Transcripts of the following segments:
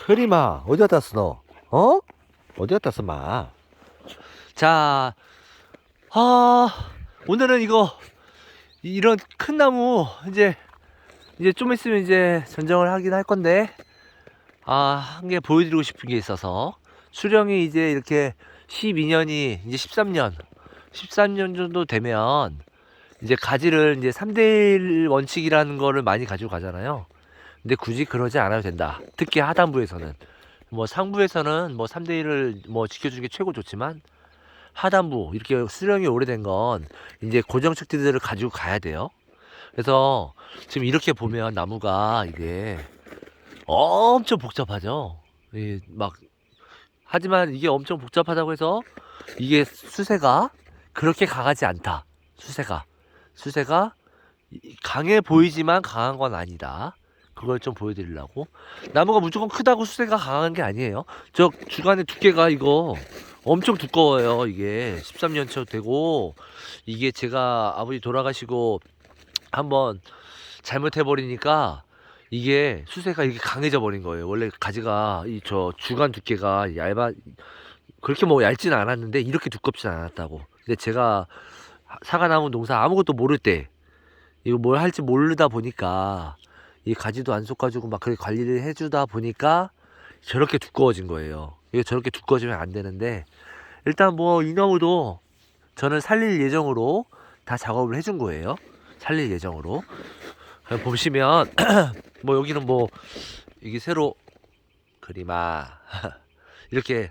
흐리마, 어디 갔다 왔어, 너? 어? 어디 갔다 왔어, 마? 자, 오늘은 이런 큰 나무, 이제 좀 있으면 이제 전정을 하긴 할 건데, 한 개 보여드리고 싶은 게 있어서, 수령이 이제 이렇게 12년이, 이제 13년 정도 되면, 이제 가지를 이제 3대1 원칙이라는 거를 많이 가지고 가잖아요. 근데 굳이 그러지 않아도 된다. 특히 하단부에서는. 뭐 상부에서는 뭐 3대1을 뭐 지켜주는 게 최고 좋지만 하단부 이렇게 수령이 오래된 건 이제 고정축지들을 가지고 가야 돼요. 그래서 지금 이렇게 보면 나무가 이게 엄청 복잡하죠. 막 하지만 이게 엄청 복잡하다고 해서 이게 수세가 그렇게 강하지 않다. 수세가 강해 보이지만 강한 건 아니다. 그걸 좀 보여드리려고. 나무가 무조건 크다고 수세가 강한 게 아니에요. 저 주간의 두께가 이거 엄청 두꺼워요. 이게 13년 차 되고, 이게 제가 아버지 돌아가시고 한번 잘못해버리니까 이게 수세가 이렇게 강해져 버린 거예요. 원래 가지가 이 저 주간 두께가 그렇게 뭐 얇진 않았는데 이렇게 두껍진 않았다고. 근데 제가 사과나무 농사 아무것도 모를 때 이거 뭘 할지 모르다 보니까 이 가지도 안 솎아주고 막 그렇게 관리를 해주다 보니까 저렇게 두꺼워진 거예요. 이게 저렇게 두꺼워지면 안 되는데, 일단 뭐 이 나무도 저는 살릴 예정으로 다 작업을 해준 거예요. 살릴 예정으로. 보시면 뭐 여기는 뭐 이게 새로 그림아 이렇게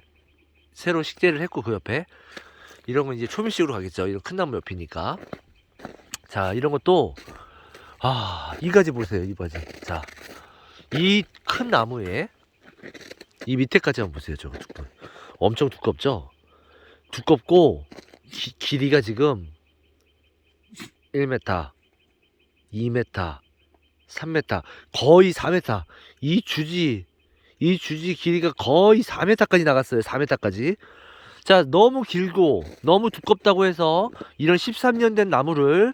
새로 식재를 했고, 그 옆에 이런 건 이제 초미식으로 가겠죠. 이런 큰 나무 옆이니까. 자, 이런 것도 이 가지 보세요. 이 가지. 자, 이 큰 나무에 이 밑에까지 한번 보세요. 저거 엄청 두껍죠? 두껍고 길이가 지금 1m, 2m, 3m, 거의 4m. 이 주지 길이가 거의 4m까지 나갔어요. 4m까지. 자, 너무 길고 너무 두껍다고 해서 이런 13년 된 나무를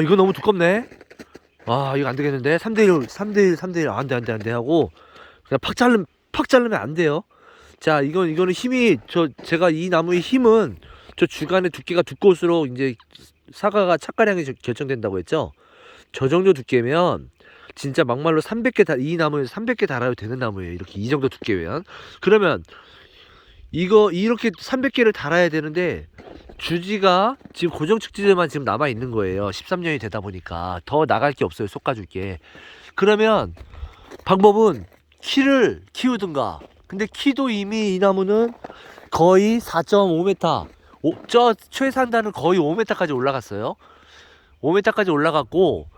이거 너무 두껍네. 이거 안 되겠는데. 3대1 안 돼 하고 그냥 팍 자르면 안 돼요. 자, 이거는 제가 이 나무의 힘은 저 주간의 두께가 두꺼울수록 이제 사과가 착가량이 결정된다고 했죠. 저 정도 두께면 진짜 막말로 300개 이 나무에 300개 달아도 되는 나무예요. 이렇게 이 정도 두께면. 그러면 이렇게 300개를 달아야 되는데 주지가 지금 고정축지들만 지금 남아 있는 거예요. 13년이 되다 보니까 더 나갈 게 없어요. 솎아줄 게. 그러면 방법은 키를 키우든가. 근데 키도 이미 이 나무는 거의 4.5m, 저 최상단은 거의 5m까지 올라갔어요. 5m까지 올라갔고,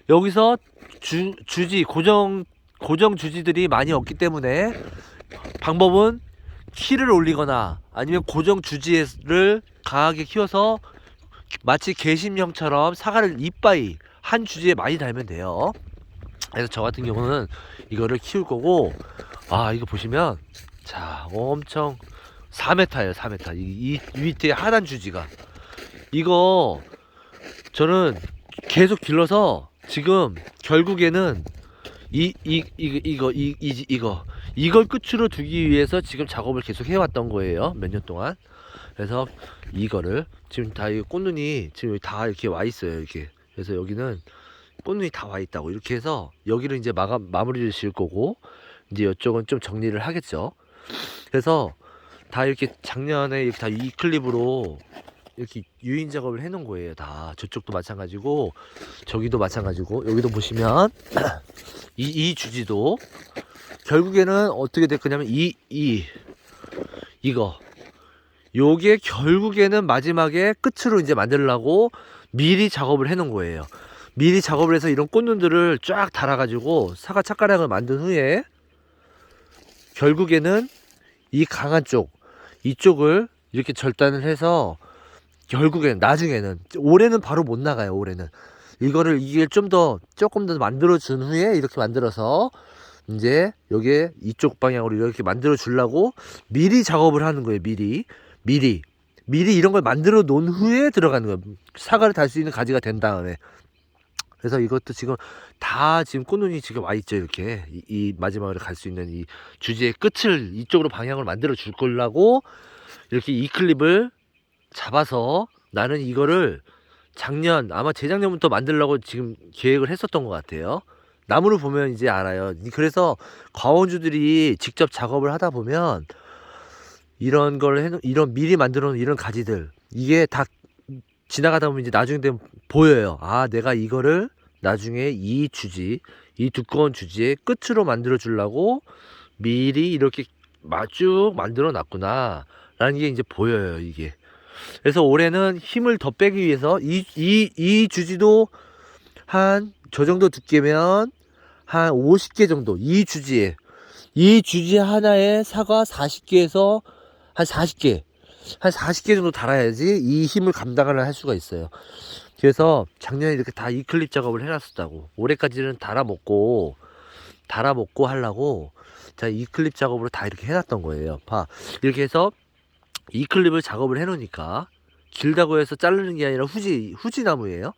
여기서 주지 고정 주지들이 많이 없기 때문에 방법은 키를 올리거나 아니면 고정 주지를 강하게 키워서 마치 개심형처럼 사과를 이빠이 한 주지에 많이 달면 돼요. 그래서 저 같은 경우는 이거를 키울 거고, 이거 보시면 자, 엄청 4m예요. 4m. 이 밑에 하단 주지가 이거 저는 계속 길러서 지금 결국에는 이걸 끝으로 두기 위해서 지금 작업을 계속 해왔던 거예요. 몇 년 동안. 그래서 이거를 지금 다 이 꽃눈이 지금 다 이렇게 와 있어요. 이렇게. 그래서 여기는 꽃눈이 다 와 있다고. 이렇게 해서 여기를 이제 마무리를 지을 거고, 이제 이쪽은 좀 정리를 하겠죠. 그래서 다 이렇게 작년에 이렇게 다 이 클립으로 이렇게 유인 작업을 해 놓은 거예요. 다 저쪽도 마찬가지고 저기도 마찬가지고, 여기도 보시면 이 주지도 결국에는 어떻게 될 거냐면 요게 결국에는 마지막에 끝으로 이제 만들려고 미리 작업을 해 놓은 거예요. 미리 작업을 해서 이런 꽃눈들을 쫙 달아가지고 사과 착가량을 만든 후에 결국에는 이 강한 이쪽을 이렇게 절단을 해서 결국엔 나중에는, 올해는 바로 못 나가요. 올해는 이게 조금 더 만들어 준 후에 이렇게 만들어서 이제 여기에 이쪽 방향으로 이렇게 만들어 주려고 미리 작업을 하는 거예요. 미리 이런 걸 만들어 놓은 후에 들어가는 거예요. 사과를 달 수 있는 가지가 된 다음에. 그래서 이것도 지금 다 지금 꽃눈이 지금 와 있죠. 이렇게 이 마지막으로 갈 수 있는 이 주지의 끝을 이쪽으로 방향을 만들어 줄 거라고 이렇게 이 클립을 잡아서 나는 이거를 작년 아마 재작년부터 만들려고 지금 계획을 했었던 것 같아요. 나무를 보면 이제 알아요. 그래서 과원주들이 직접 작업을 하다 보면 이런 걸 이런 미리 만들어 놓은 이런 가지들 이게 다 지나가다 보면 이제 나중에 되면 보여요. 아, 내가 이거를 나중에 이 주지, 이 두꺼운 주지의 끝으로 만들어 주려고 미리 이렇게 쭉 만들어 놨구나 라는 게 이제 보여요, 이게. 그래서 올해는 힘을 더 빼기 위해서 이 주지도 한 저 정도 두께면 한 50개 정도 이 주지 하나에 사과 40개에서 한 40개 한 40개 정도 달아야지 이 힘을 감당을 할 수가 있어요. 그래서 작년에 이렇게 다 이클립 작업을 해놨었다고. 올해까지는 달아먹고 하려고 자 이클립 작업으로 다 이렇게 해놨던 거예요. 봐, 이렇게 해서 이클립을 작업을 해놓으니까 길다고 해서 자르는 게 아니라 후지 나무예요.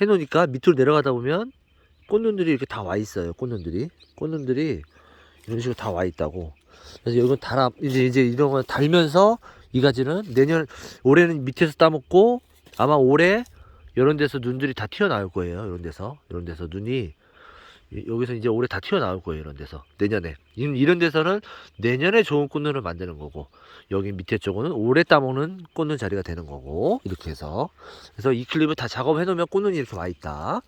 해놓으니까 밑으로 내려가다 보면 꽃눈들이 이렇게 다 와 있어요. 꽃눈들이 이런 식으로 다 와 있다고. 그래서 이건 이제 이런 거 달면서 이 가지는 올해는 밑에서 따먹고 아마 올해 이런 데서 눈들이 다 튀어나올 거예요. 이런 데서 눈이 여기서 이제 올해 다 튀어나올 거예요. 이런 데서 내년에 이런 데서는 내년에 좋은 꽃눈을 만드는 거고 여기 밑에 쪽은 올해 따먹는 꽃눈 자리가 되는 거고 이렇게 해서 그래서 이 클립을 다 작업해 놓으면 꽃눈이 이렇게 와 있다.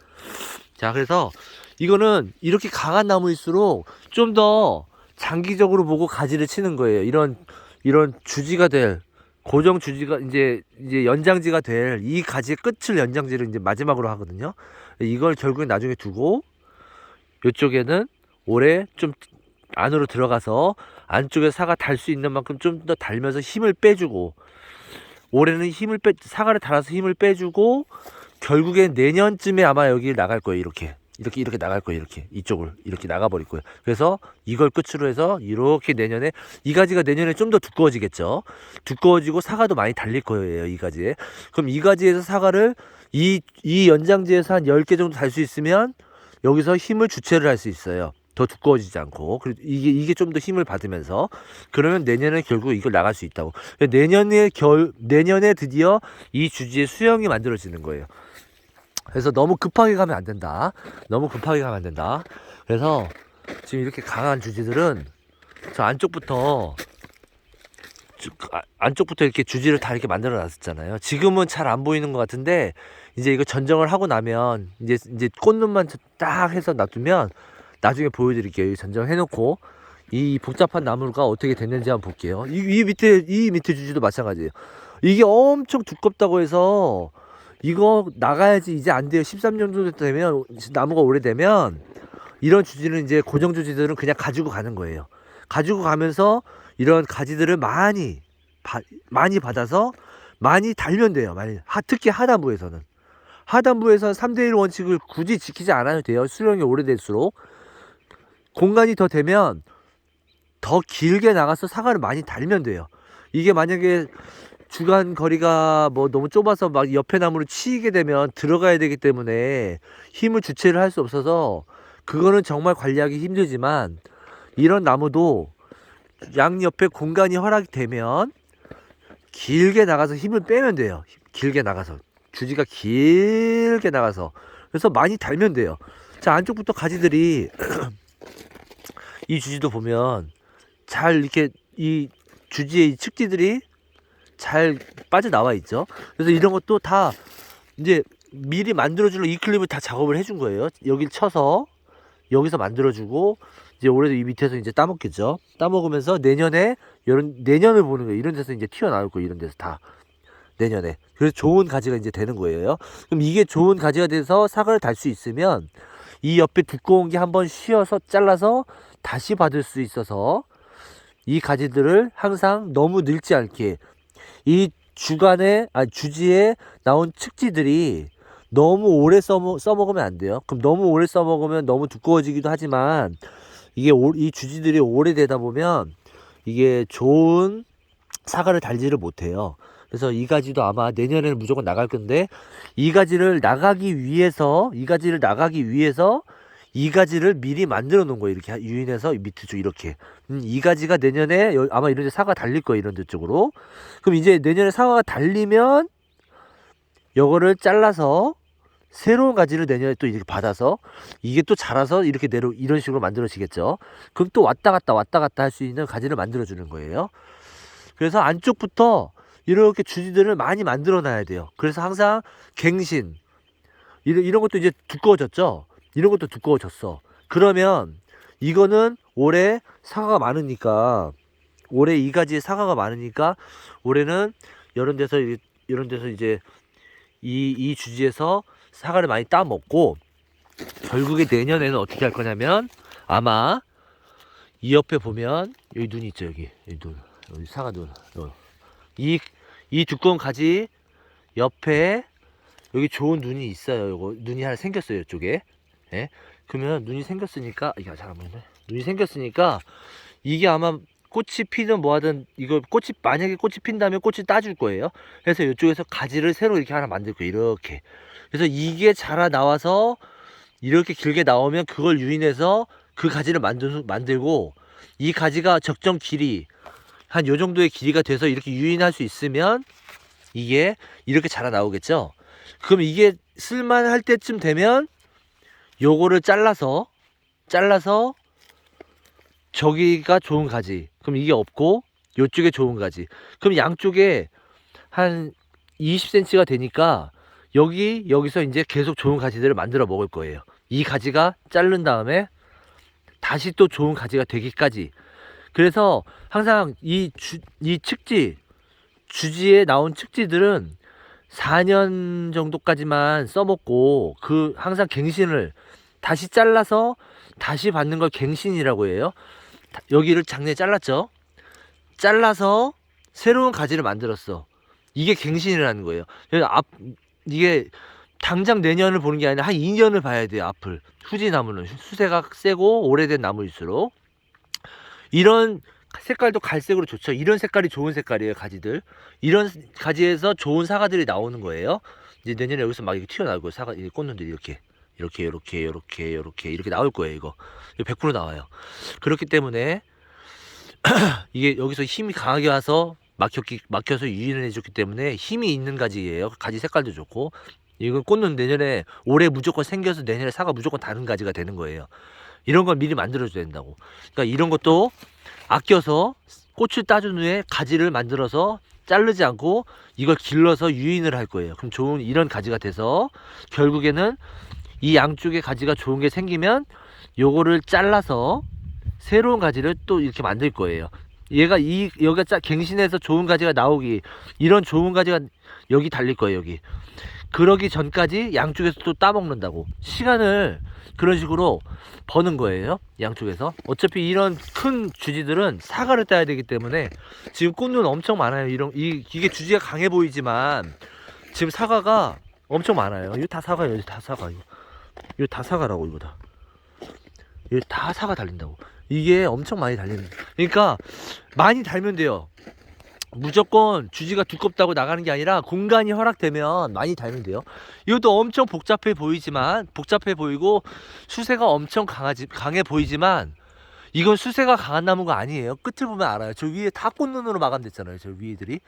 자, 그래서 이거는 이렇게 강한 나무일수록 좀 더 장기적으로 보고 가지를 치는 거예요. 이런 주지가 될 고정 주지가 이제 연장지가 될 이 가지의 끝을 연장지를 이제 마지막으로 하거든요. 이걸 결국에 나중에 두고 이쪽에는 올해 좀 안으로 들어가서 안쪽에 사과 달 수 있는 만큼 좀 더 달면서 힘을 빼주고 올해는 사과를 달아서 힘을 빼주고 결국엔 내년쯤에 아마 여기 나갈 거예요. 이렇게 나갈 거예요. 이쪽을 이렇게 나가버릴 거예요. 그래서 이걸 끝으로 해서 이렇게 내년에 이 가지가 내년에 좀 더 두꺼워지겠죠. 두꺼워지고 사과도 많이 달릴 거예요. 이 가지에. 그럼 이 가지에서 사과를 이 연장지에서 한 10개 정도 달 수 있으면 여기서 힘을 주체를 할 수 있어요. 더 두꺼워지지 않고. 그리고 이게 좀 더 힘을 받으면서 그러면 내년에 결국 이걸 나갈 수 있다고. 내년에 드디어 이 주지의 수영이 만들어지는 거예요. 그래서 너무 급하게 가면 안 된다. 그래서 지금 이렇게 강한 주지들은 저 안쪽부터 이렇게 주지를 다 이렇게 만들어 놨었잖아요. 지금은 잘 안 보이는 것 같은데 이제 이거 전정을 하고 나면 이제 꽃눈만 딱 해서 놔두면 나중에 보여드릴게요. 전정해 놓고 이 복잡한 나무가 어떻게 됐는지 한번 볼게요. 이 밑에 주지도 마찬가지예요. 이게 엄청 두껍다고 해서 이거 나가야지 이제 안 돼요. 13년 정도 되면 나무가 오래되면 이런 주지는 이제 고정 주지들은 그냥 가지고 가는 거예요. 가지고 가면서 이런 가지들을 많이 받아서 많이 달면 돼요. 특히 하단부에서는 3대1 원칙을 굳이 지키지 않아도 돼요. 수령이 오래될수록 공간이 더 되면 더 길게 나가서 사과를 많이 달면 돼요. 이게 만약에 주간 거리가 뭐 너무 좁아서 막 옆에 나무를 치이게 되면 들어가야 되기 때문에 힘을 주체를 할 수 없어서 그거는 정말 관리하기 힘들지만 이런 나무도 양옆에 공간이 허락이 되면 길게 나가서 힘을 빼면 돼요. 길게 나가서 주지가 길게 나가서 그래서 많이 달면 돼요. 자, 안쪽부터 가지들이 이 주지도 보면 잘 이렇게 이 주지의 측지들이 잘 빠져나와 있죠. 그래서 이런 것도 다 이제 미리 만들어주려 이 클립을 다 작업을 해준 거예요. 여길 쳐서 여기서 만들어주고 이제 올해도 이 밑에서 이제 따먹겠죠. 따먹으면서 내년을 보는 거예요. 이런 데서 이제 튀어나올 거예요. 이런 데서 다 내년에. 그래서 좋은 가지가 이제 되는 거예요. 그럼 이게 좋은 가지가 돼서 사과를 달 수 있으면 이 옆에 두꺼운 게 한번 씌어서 잘라서 다시 받을 수 있어서 이 가지들을 항상 너무 늙지 않게 이 주지에 나온 측지들이 너무 오래 써먹으면 안 돼요. 그럼 너무 오래 써먹으면 너무 두꺼워지기도 하지만 이게 이 주지들이 오래되다 보면 이게 좋은 사과를 달지를 못해요. 그래서 이 가지도 아마 내년에는 무조건 나갈 건데, 이 가지를 나가기 위해서 이 가지를 미리 만들어 놓은 거예요. 이렇게 유인해서 밑에 쪽 이렇게. 이 가지가 내년에 아마 이런 데 사과 달릴 거예요. 이런 데 쪽으로. 그럼 이제 내년에 사과가 달리면 요거를 잘라서 새로운 가지를 내년에 또 이렇게 받아서 이게 또 자라서 이렇게 이런 식으로 만들어지겠죠. 그럼 또 왔다 갔다 할 수 있는 가지를 만들어 주는 거예요. 그래서 안쪽부터 이렇게 주지들을 많이 만들어 놔야 돼요. 그래서 항상 갱신 이런 것도 이제 두꺼워졌죠. 이런 것도 두꺼워졌어. 그러면 이거는 올해 사과가 많으니까, 올해 이 가지의 사과가 많으니까 올해는 이런 데서 이제 이 주지에서 사과를 많이 따먹고, 결국에 내년에는 어떻게 할 거냐면, 아마 이 옆에 보면 여기 눈이 있죠. 여기 눈, 여기 사과 눈. 이 두꺼운 가지 옆에 여기 좋은 눈이 있어요. 요거 눈이 하나 생겼어요. 이쪽에. 예? 그러면 눈이 생겼으니까, 이게 잘 안 보이네. 눈이 생겼으니까 이게 아마 꽃이 피든 뭐하든, 이거 만약에 꽃이 핀다면 꽃이 따줄 거예요. 그래서 이쪽에서 가지를 새로 이렇게 하나 만들 거예요. 이렇게. 그래서 이게 자라 나와서 이렇게 길게 나오면 그걸 유인해서 그 가지를 만들고, 이 가지가 적정 길이 한 요 정도의 길이가 돼서 이렇게 유인할 수 있으면 이게 이렇게 자라 나오겠죠. 그럼 이게 쓸만할 때쯤 되면 요거를 잘라서 저기가 좋은 가지, 그럼 이게 없고 요쪽에 좋은 가지, 그럼 양쪽에 한 20cm가 되니까 여기서 이제 계속 좋은 가지들을 만들어 먹을 거예요. 이 가지가 자른 다음에 다시 또 좋은 가지가 되기까지. 그래서 항상 이 주지에 나온 측지들은 4년 정도까지만 써먹고, 항상 갱신을 다시 잘라서 다시 받는 걸 갱신이라고 해요. 여기를 작년에 잘랐죠. 잘라서 새로운 가지를 만들었어. 이게 갱신이라는 거예요. 이게 당장 내년을 보는 게 아니라 한 2년을 봐야 돼요. 앞을. 후지나무는 수세가 세고 오래된 나무일수록. 이런 색깔도 갈색으로 좋죠. 이런 색깔이 좋은 색깔이에요. 가지들. 이런 가지에서 좋은 사과들이 나오는 거예요. 이제 내년에 여기서 막 이렇게 튀어나오고, 사과 꽃눈들이 이렇게 나올 거예요. 이거 100% 나와요. 그렇기 때문에 이게 여기서 힘이 강하게 와서 막혀서 유인을 해줬기 때문에 힘이 있는 가지예요. 가지 색깔도 좋고. 이건 꽃눈 내년에, 올해 무조건 생겨서 내년에 사과 무조건 다른 가지가 되는 거예요. 이런 걸 미리 만들어줘야 된다고. 그러니까 이런 것도 아껴서 꽃을 따준 후에 가지를 만들어서 자르지 않고 이걸 길러서 유인을 할 거예요. 그럼 좋은 이런 가지가 돼서 결국에는 이 양쪽에 가지가 좋은 게 생기면 요거를 잘라서 새로운 가지를 또 이렇게 만들 거예요. 여기가 갱신해서 좋은 가지가 나오기, 이런 좋은 가지가 여기 달릴 거예요. 여기. 그러기 전까지 양쪽에서 또 따먹는다고. 시간을 그런 식으로 버는 거예요. 양쪽에서. 어차피 이런 큰 주지들은 사과를 따야 되기 때문에 지금 꽃눈 엄청 많아요. 이게 주지가 강해 보이지만 지금 사과가 엄청 많아요. 이거 다 사과예요. 이거 다 사과. 이거 다 사과라고. 이거 다 사과 달린다고. 이게 엄청 많이 달리는. 그러니까 많이 달면 돼요. 무조건 주지가 두껍다고 나가는 게 아니라 공간이 허락되면 많이 달면 돼요. 이것도 엄청 복잡해 보이고 수세가 엄청 강해 보이지만 이건 수세가 강한 나무가 아니에요. 끝을 보면 알아요. 저 위에 다 꽃눈으로 마감됐잖아요. 저 위에들이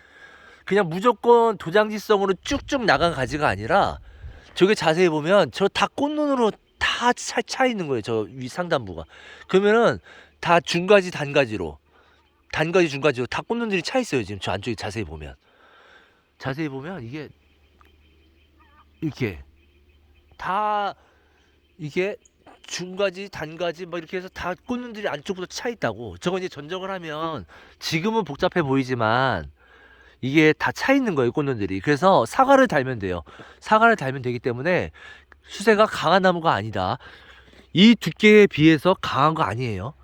그냥 무조건 도장지성으로 쭉쭉 나간 가지가 아니라, 저게 자세히 보면 저 다 꽃눈으로 다 차 있는 거예요. 저 위 상단부가. 그러면은 다 중가지 단가지로 중가지로 다 꽃눈들이 차 있어요. 지금 저 안쪽에 자세히 보면 이게 이렇게 다, 이게 중가지 단가지 뭐 이렇게 해서 다 꽃눈들이 안쪽으로 차 있다고. 저거 이제 전적을 하면 지금은 복잡해 보이지만 이게 다 차 있는 거예요. 꽃눈들이. 그래서 사과를 달면 돼요. 사과를 달면 되기 때문에 수세가 강한 나무가 아니다. 이 두께에 비해서 강한 거 아니에요.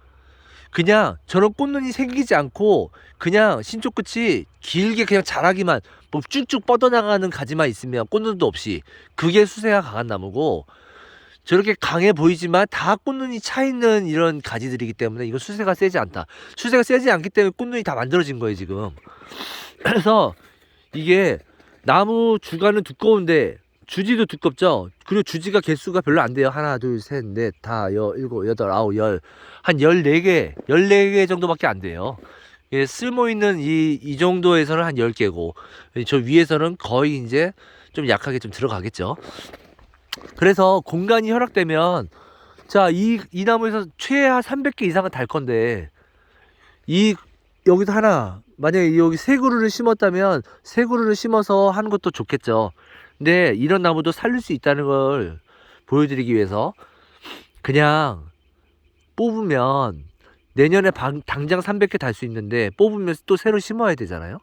그냥 저런 꽃눈이 생기지 않고 그냥 신쪽 끝이 길게 그냥 자라기만, 뭐 쭉쭉 뻗어나가는 가지만 있으면 꽃눈도 없이, 그게 수세가 강한 나무고, 저렇게 강해 보이지만 다 꽃눈이 차 있는 이런 가지들이기 때문에 이건 수세가 세지 않다. 수세가 세지 않기 때문에 꽃눈이 다 만들어진 거예요 지금. 그래서 이게 나무 주가는 두꺼운데 주지도 두껍죠. 그리고 주지가 개수가 별로 안 돼요. 하나, 둘, 셋, 넷, 다, 일곱, 여덟, 아홉, 한 14개 정도밖에 안 돼요. 예, 쓸모 있는 이 정도에서는 한 10개고, 저 위에서는 거의 이제 좀 약하게 좀 들어가겠죠. 그래서 공간이 허락되면, 자, 이 나무에서 최하 300개 이상은 달 건데, 여기서 하나, 만약에 여기 세 그루를 심었다면, 세 그루를 심어서 하는 것도 좋겠죠. 근데 이런 나무도 살릴 수 있다는 걸 보여드리기 위해서, 그냥 뽑으면, 내년에 당장 300개 달 수 있는데, 뽑으면 또 새로 심어야 되잖아요.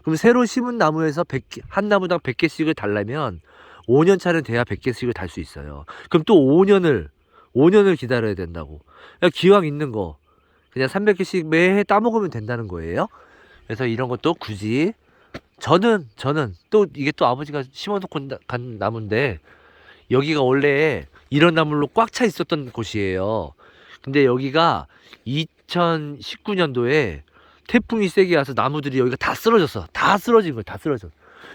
그럼 새로 심은 나무에서 한 나무당 100개씩을 달려면, 5년 차는 돼야 100개씩을 달 수 있어요. 그럼 또 5년을 기다려야 된다고. 그냥 기왕 있는 거, 그냥 300개씩 매해 따먹으면 된다는 거예요. 그래서 이런 것도 굳이, 저는, 또, 이게 또 아버지가 심어놓고 간 나무인데, 여기가 원래 이런 나물로 꽉 차 있었던 곳이에요. 근데 여기가 2019년도에 태풍이 세게 와서 나무들이 여기가 다 쓰러졌어. 다 쓰러진 거야. 다 쓰러져.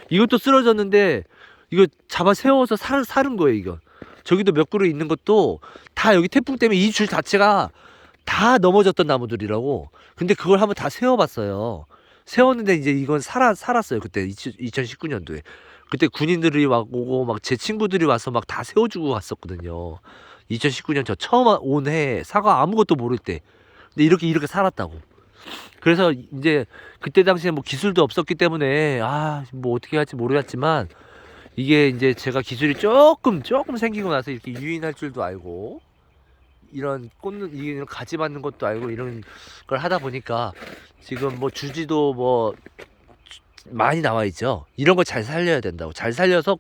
이것도 쓰러졌는데 이거 잡아 세워서 사는 거예요. 이거. 저기도 몇 그루 있는 것도 다 여기 태풍 때문에 이 줄 자체가 다 넘어졌던 나무들이라고. 근데 그걸 한번 다 세워봤어요. 세웠는데 이제 이건 살았어요. 그때 2019년도에. 그때 군인들이 오고 막 제 친구들이 와서 막 다 세워주고 갔었거든요. 2019년 저 처음 온 해 사과 아무것도 모를 때. 근데 이렇게 살았다고. 그래서 이제 그때 당시에 뭐 기술도 없었기 때문에 뭐 어떻게 할지 모르겠지만, 이게 이제 제가 기술이 조금 생기고 나서 이렇게 유인할 줄도 알고, 이런 이런 가지 받는 것도 알고, 이런 걸 하다 보니까 지금 뭐 주지도 뭐 많이 나와 있죠. 이런 걸 잘 살려야 된다고. 잘 살려서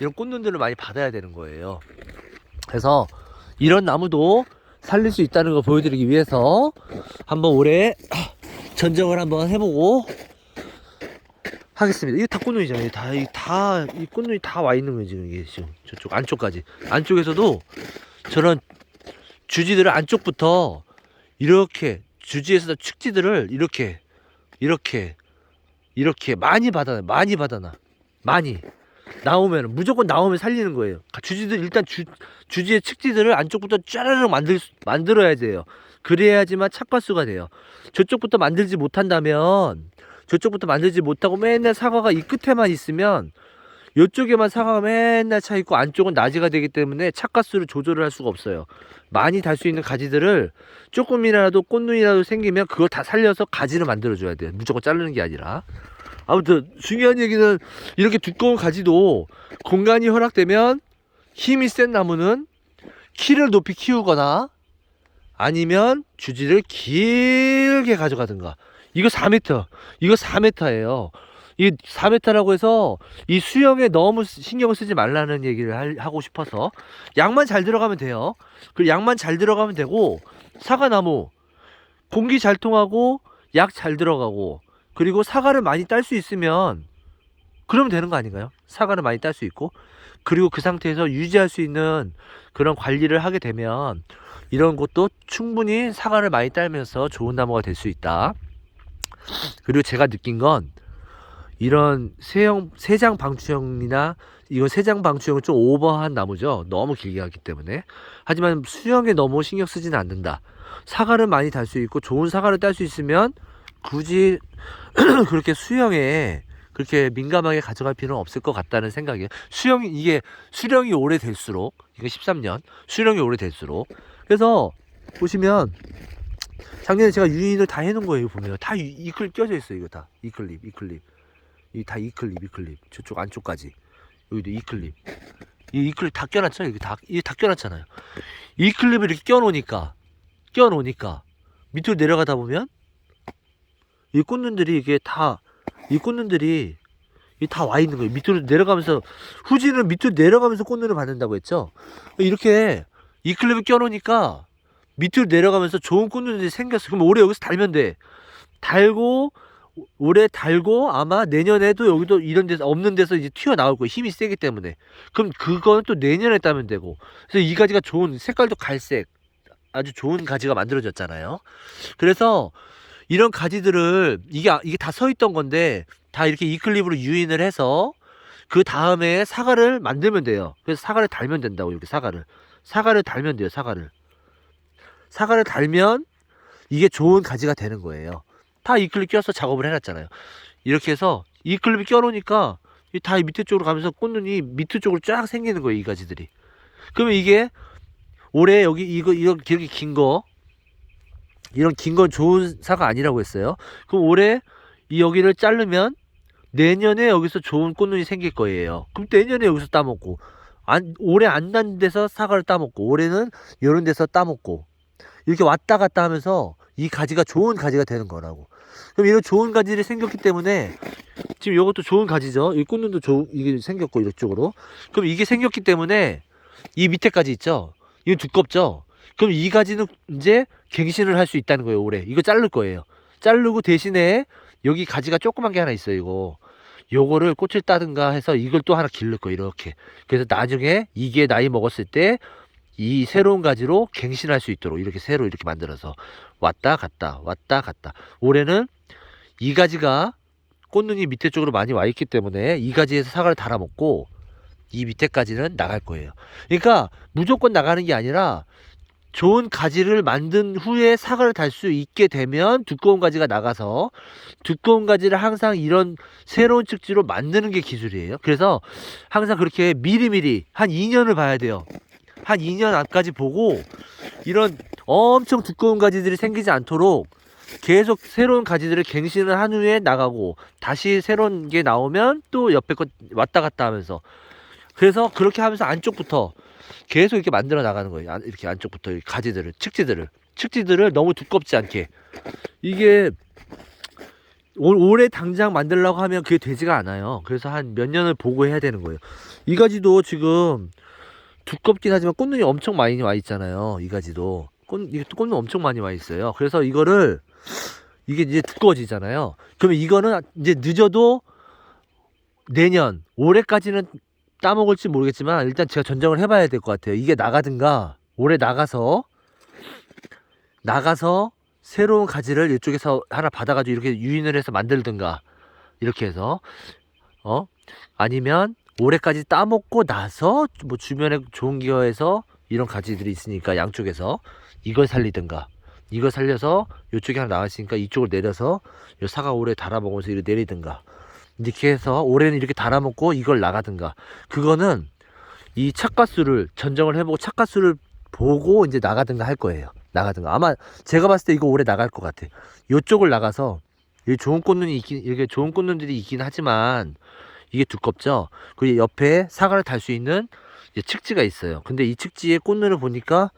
이런 꽃눈들을 많이 받아야 되는 거예요. 그래서 이런 나무도 살릴 수 있다는 걸 보여드리기 위해서 한번 올해 전정을 한번 해보고 하겠습니다. 이게 다 꽃눈이잖아요. 이 꽃눈이 다 와 있는 거예요. 지금 이게 지금 저쪽 안쪽까지. 안쪽에서도 저런 주지들을 안쪽부터 이렇게 주지에서 축지들을 이렇게 많이 받아놔. 많이 무조건 나오면 살리는 거예요. 주지들 일단 주지의 측지들을 안쪽부터 쫘르륵 만들어야 돼요. 그래야지만 착과수가 돼요. 저쪽부터 만들지 못하고 맨날 사과가 이 끝에만 있으면, 이쪽에만 사과가 맨날 차 있고 안쪽은 낮이가 되기 때문에 착과수를 조절을 할 수가 없어요. 많이 달 수 있는 가지들을 조금이라도 꽃눈이라도 생기면 그걸 다 살려서 가지를 만들어줘야 돼요. 무조건 자르는 게 아니라. 아무튼 중요한 얘기는, 이렇게 두꺼운 가지도 공간이 허락되면 힘이 센 나무는 키를 높이 키우거나 아니면 주지를 길게 가져가든가. 이거 4m예요. 이 4m라고 해서 이 수영에 너무 신경을 쓰지 말라는 얘기를 하고 싶어서, 약만 잘 들어가면 돼요. 그리고 약만 잘 들어가면 되고, 사과나무 공기 잘 통하고 약 잘 들어가고, 그리고 사과를 많이 딸 수 있으면 그러면 되는 거 아닌가요? 사과를 많이 딸 수 있고, 그리고 그 상태에서 유지할 수 있는 그런 관리를 하게 되면 이런 것도 충분히 사과를 많이 딸면서 좋은 나무가 될 수 있다. 그리고 제가 느낀 건, 이런 세장 방추형이나, 이건 세장 방추형은 좀 오버한 나무죠. 너무 길게 하기 때문에. 하지만 수영에 너무 신경 쓰지는 않는다. 사과를 많이 달 수 있고 좋은 사과를 딸 수 있으면 굳이 그렇게 수영에 그렇게 민감하게 가져갈 필요는 없을 것 같다는 생각이에요. 수령이 오래될수록, 이거 13년 수령이 오래될수록. 그래서 보시면 작년에 제가 유인을 다 해놓은 거예요. 보면 다 이클립 껴져 있어요. 이거 다 이클립 이 다 이클립 저쪽 안쪽까지. 여기도 이클립 다 껴놨죠. 이게 다 껴놨잖아요. 이클립을 이렇게 껴놓으니까 밑으로 내려가다 보면 이 꽃눈들이 다 와 있는 거예요. 밑으로 내려가면서, 후지는 밑으로 내려가면서 꽃눈을 받는다고 했죠. 이렇게 이클립을 껴놓으니까 밑으로 내려가면서 좋은 꽃눈들이 생겼어. 그럼 올해 여기서 달면 돼. 올해 달고 아마 내년에도 여기도 이런 데서 없는 데서 이제 튀어나올 거예요. 힘이 세기 때문에. 그럼 그거는 또 내년에 따면 되고. 그래서 이 가지가 좋은, 색깔도 갈색, 아주 좋은 가지가 만들어졌잖아요. 그래서 이런 가지들을 이게 다 서 있던 건데 다 이렇게 이클립으로 유인을 해서 그 다음에 사과를 만들면 돼요. 그래서 사과를 달면 된다고. 이렇게 사과를 달면 돼요. 사과를 달면 이게 좋은 가지가 되는 거예요. 다 이클립 껴서 작업을 해놨잖아요. 이렇게 해서 이클립이 껴놓으니까 다 밑에 쪽으로 가면서 꽃눈이 밑에 쪽으로 쫙 생기는 거예요. 이 가지들이. 그러면 이게 올해 여기 이런 이렇게 긴 거, 이런 긴 건 좋은 사과 아니라고 했어요. 그럼 올해 이 여기를 자르면 내년에 여기서 좋은 꽃눈이 생길 거예요. 그럼 내년에 여기서 따먹고, 올해 안 난 데서 사과를 따먹고, 올해는 이런 데서 따먹고, 이렇게 왔다 갔다 하면서 이 가지가 좋은 가지가 되는 거라고. 그럼 이런 좋은 가지를 생겼기 때문에 지금 이것도 좋은 가지죠. 이 꽃눈도 이게 생겼고 이쪽으로. 그럼 이게 생겼기 때문에 이 밑에까지 있죠. 이거 두껍죠. 그럼 이 가지는 이제 갱신을 할 수 있다는 거예요. 올해 이거 자를 거예요. 자르고 대신에 여기 가지가 조그만 게 하나 있어요. 요거를 꽃을 따든가 해서 이걸 또 하나 기를 거예요. 이렇게. 그래서 나중에 이게 나이 먹었을 때 이 새로운 가지로 갱신할 수 있도록 이렇게 새로 이렇게 만들어서 왔다 갔다 왔다 갔다. 올해는 이 가지가 꽃눈이 밑에 쪽으로 많이 와 있기 때문에 이 가지에서 사과를 달아먹고 이 밑에까지는 나갈 거예요. 그러니까 무조건 나가는 게 아니라 좋은 가지를 만든 후에 사과를 달 수 있게 되면 두꺼운 가지가 나가서 두꺼운 가지를 항상 이런 새로운 측지로 만드는 게 기술이에요. 그래서 항상 그렇게 미리미리 한 2년을 봐야 돼요. 한 2년 앞까지 보고 이런 엄청 두꺼운 가지들이 생기지 않도록 계속 새로운 가지들을 갱신을 한 후에 나가고 다시 새로운 게 나오면 또 옆에 거 왔다 갔다 하면서, 그래서 그렇게 하면서 안쪽부터 계속 이렇게 만들어 나가는 거예요. 이렇게 안쪽부터 가지들을, 측지들을 너무 두껍지 않게. 이게 올해 당장 만들려고 하면 그게 되지가 않아요. 그래서 한 몇 년을 보고 해야 되는 거예요. 이 가지도 지금 두껍긴 하지만 꽃눈이 엄청 많이 와 있잖아요. 이 가지도 꽃눈 엄청 많이 와 있어요. 그래서 이게 이제 두꺼워지잖아요. 그러면 이거는 이제 늦어도 내년 올해까지는 따먹을지 모르겠지만 일단 제가 전정을 해봐야 될 것 같아요. 이게 나가든가 올해 나가서 새로운 가지를 이쪽에서 하나 받아가지고 이렇게 유인을 해서 만들든가 이렇게 해서 아니면 올해까지 따먹고 나서 뭐 주변에 좋은 기어에서 이런 가지들이 있으니까 양쪽에서 이걸 살리든가, 이걸 살려서 이쪽에 하나 나왔으니까 이쪽을 내려서 요 사과 올해 달아먹으면서 이렇게 내리든가, 이렇게 해서 올해는 이렇게 달아먹고 이걸 나가든가. 그거는 이 착과수를 전정을 해보고 착과수를 보고 이제 나가든가 할 거예요. 나가든가. 아마 제가 봤을 때 이거 올해 나갈 것 같아. 이쪽을 나가서 좋은 꽃눈이 이렇게 좋은 꽃눈들이 있긴 하지만 이게 두껍죠. 그 옆에 사과를 달 수 있는 측지가 있어요. 근데 이 측지의 꽃눈을 보니까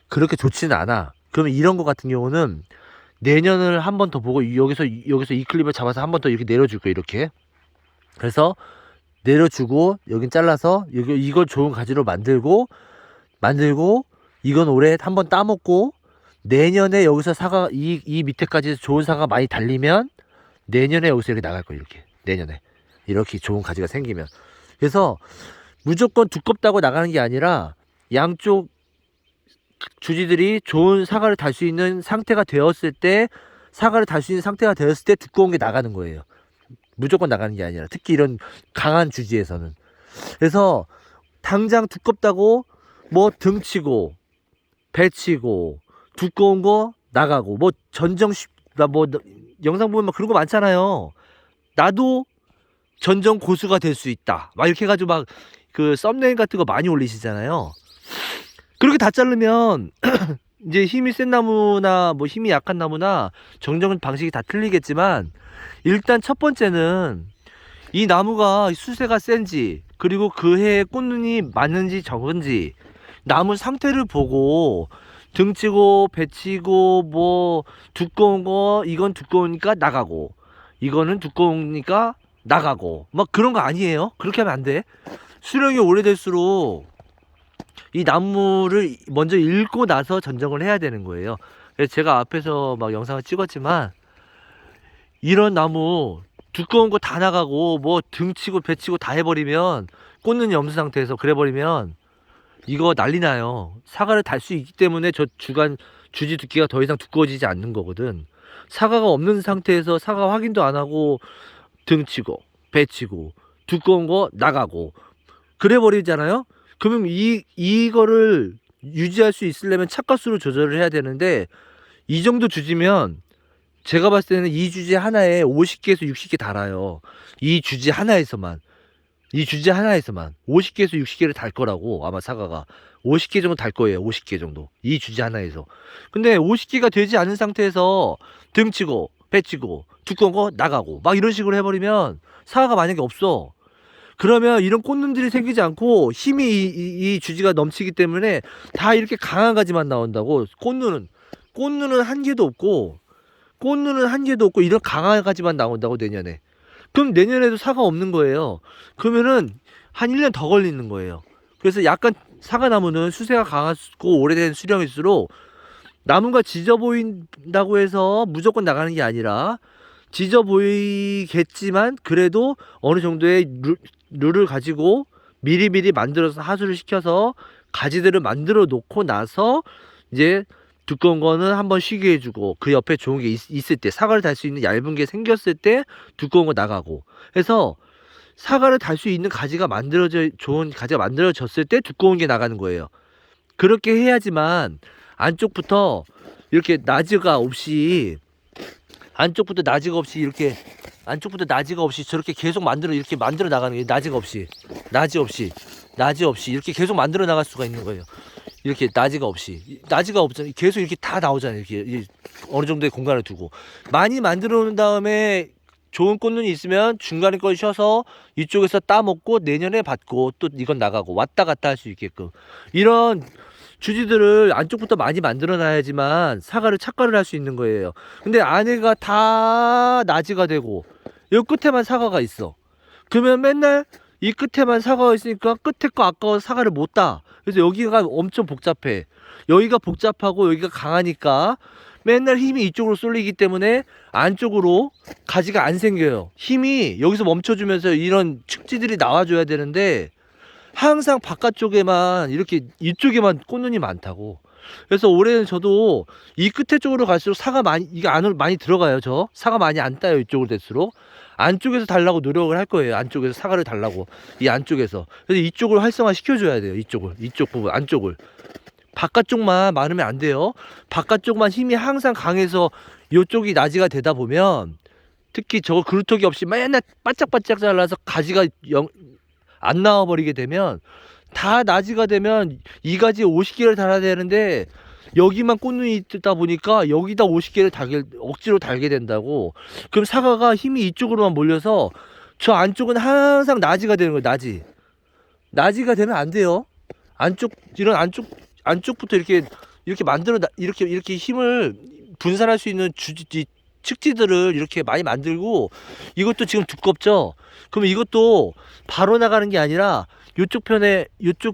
그렇게 좋지는 않아. 그러면 이런 거 같은 경우는 내년을 한 번 더 보고 여기서 이 클립을 잡아서 한 번 더 이렇게 내려줄 거예요. 이렇게. 그래서 내려주고 여긴 잘라서 이걸 좋은 가지로 만들고 이건 올해 한 번 따먹고 내년에 여기서 사과 이 밑에까지 좋은 사과 많이 달리면 내년에 여기서 이렇게 나갈 거예요. 이렇게. 내년에. 이렇게 좋은 가지가 생기면. 그래서 무조건 두껍다고 나가는 게 아니라 양쪽 주지들이 좋은 사과를 달 수 있는 상태가 되었을 때 두꺼운 게 나가는 거예요. 무조건 나가는 게 아니라, 특히 이런 강한 주지에서는. 그래서 당장 두껍다고 뭐 등치고 배치고 두꺼운 거 나가고 뭐 뭐 영상 보면 막 그런 거 많잖아요. 나도 전정 고수가 될 수 있다 막 이렇게 해가지고 막 그 썸네일 같은 거 많이 올리시잖아요. 그렇게 다 자르면 이제 힘이 센 나무나 뭐 힘이 약한 나무나 정정 방식이 다 틀리겠지만, 일단 첫 번째는 이 나무가 수세가 센지, 그리고 그 해에 꽃눈이 많은지 적은지 나무 상태를 보고 등치고 배치고 뭐 두꺼운 거 이건 두꺼우니까 나가고 이거는 두꺼우니까 나가고 막 그런 거 아니에요. 그렇게 하면 안 돼. 수령이 오래될수록 이 나무를 먼저 읽고 나서 전정을 해야 되는 거예요. 그래서 제가 앞에서 막 영상을 찍었지만 이런 나무 두꺼운 거 다 나가고 뭐 등치고 배치고 다 해버리면, 꽃눈이 없는 상태에서 그래버리면 이거 난리 나요. 사과를 달 수 있기 때문에 저 주지 두께가 더 이상 두꺼워지지 않는 거거든. 사과가 없는 상태에서 사과 확인도 안 하고 등치고 배치고 두꺼운 거 나가고 그래 버리잖아요. 그러면 이거를 유지할 수 있으려면 착가수를 조절을 해야 되는데 이 정도 주지면 제가 봤을 때는 이 주제 하나에 50개에서 60개 달아요. 이 주제 하나에서만 50개에서 60개를 달 거라고. 아마 사과가 50개 정도 달 거예요. 50개 정도 이 주제 하나에서. 근데 50개가 되지 않은 상태에서 등치고 배치고 두꺼운 거 나가고 막 이런 식으로 해버리면 사과가 만약에 없어, 그러면 이런 꽃눈들이 생기지 않고 힘이 이 주지가 넘치기 때문에 다 이렇게 강한 가지만 나온다고. 꽃눈은 한 개도 없고 이런 강한 가지만 나온다고 내년에. 그럼 내년에도 사과 없는 거예요. 그러면은 한 1년 더 걸리는 거예요. 그래서 약간 사과나무는 수세가 강하고 오래된 수령일수록 나무가 지져 보인다고 해서 무조건 나가는 게 아니라 지져 보이겠지만 그래도 어느 정도의 룰을 가지고 미리미리 만들어서 하수를 시켜서 가지들을 만들어 놓고 나서 이제 두꺼운 거는 한번 쉬게 해주고 그 옆에 좋은 게 있을 때, 사과를 달 수 있는 얇은 게 생겼을 때 두꺼운 거 나가고 해서 사과를 달 수 있는 가지가 좋은 가지가 만들어졌을 때 두꺼운 게 나가는 거예요. 그렇게 해야지만 안쪽부터 이렇게 나지가 없이 저렇게 계속 이렇게 만들어 나가는 게 나지 없이 이렇게 계속 만들어 나갈 수가 있는 거예요. 이렇게 나지가 없잖아요. 계속 이렇게 다 나오잖아요. 이렇게 어느 정도의 공간을 두고 많이 만들어 놓은 다음에 좋은 꽃눈이 있으면 중간에 걸 쉬어서 이쪽에서 따먹고 내년에 받고 또 이건 나가고 왔다 갔다 할 수 있게끔 이런 주지들을 안쪽부터 많이 만들어 놔야지만 사과를 착과를 할 수 있는 거예요. 근데 안에가 다 나지가 되고 이 끝에만 사과가 있어. 그러면 맨날 이 끝에만 사과가 있으니까 끝에 거 아까워 사과를 못 따. 그래서 여기가 엄청 복잡해. 여기가 복잡하고 여기가 강하니까 맨날 힘이 이쪽으로 쏠리기 때문에 안쪽으로 가지가 안 생겨요. 힘이 여기서 멈춰주면서 이런 축지들이 나와줘야 되는데 항상 바깥쪽에만 이렇게 이쪽에만 꽃눈이 많다고. 그래서 올해는 저도 이 끝에 쪽으로 갈수록 이게 안으로 많이 들어가요. 저 사과 많이 안 따요. 이쪽으로 될수록 안쪽에서 달라고 노력을 할 거예요. 안쪽에서 사과를 달라고, 이 안쪽에서. 그래서 이쪽을 활성화 시켜줘야 돼요. 이쪽 부분 안쪽을. 바깥쪽만 많으면 안 돼요. 바깥쪽만 힘이 항상 강해서 이쪽이 나지가 되다 보면 특히 저거 그루터기 없이 맨날 바짝바짝 잘라서 가지가 안 나와버리게 되면 다 나지가 되면 이 가지에 50개를 달아야 되는데 여기만 꽃눈이 있다 보니까 여기다 50개를 억지로 달게 된다고. 그럼 사과가 힘이 이쪽으로만 몰려서 저 안쪽은 항상 나지가 되는 거예요. 나지가 되면 안 돼요. 이런 안쪽부터 이렇게 이렇게 힘을 분산할 수 있는 측지들을 이렇게 많이 만들고. 이것도 지금 두껍죠. 그럼 이것도 바로 나가는 게 아니라 이쪽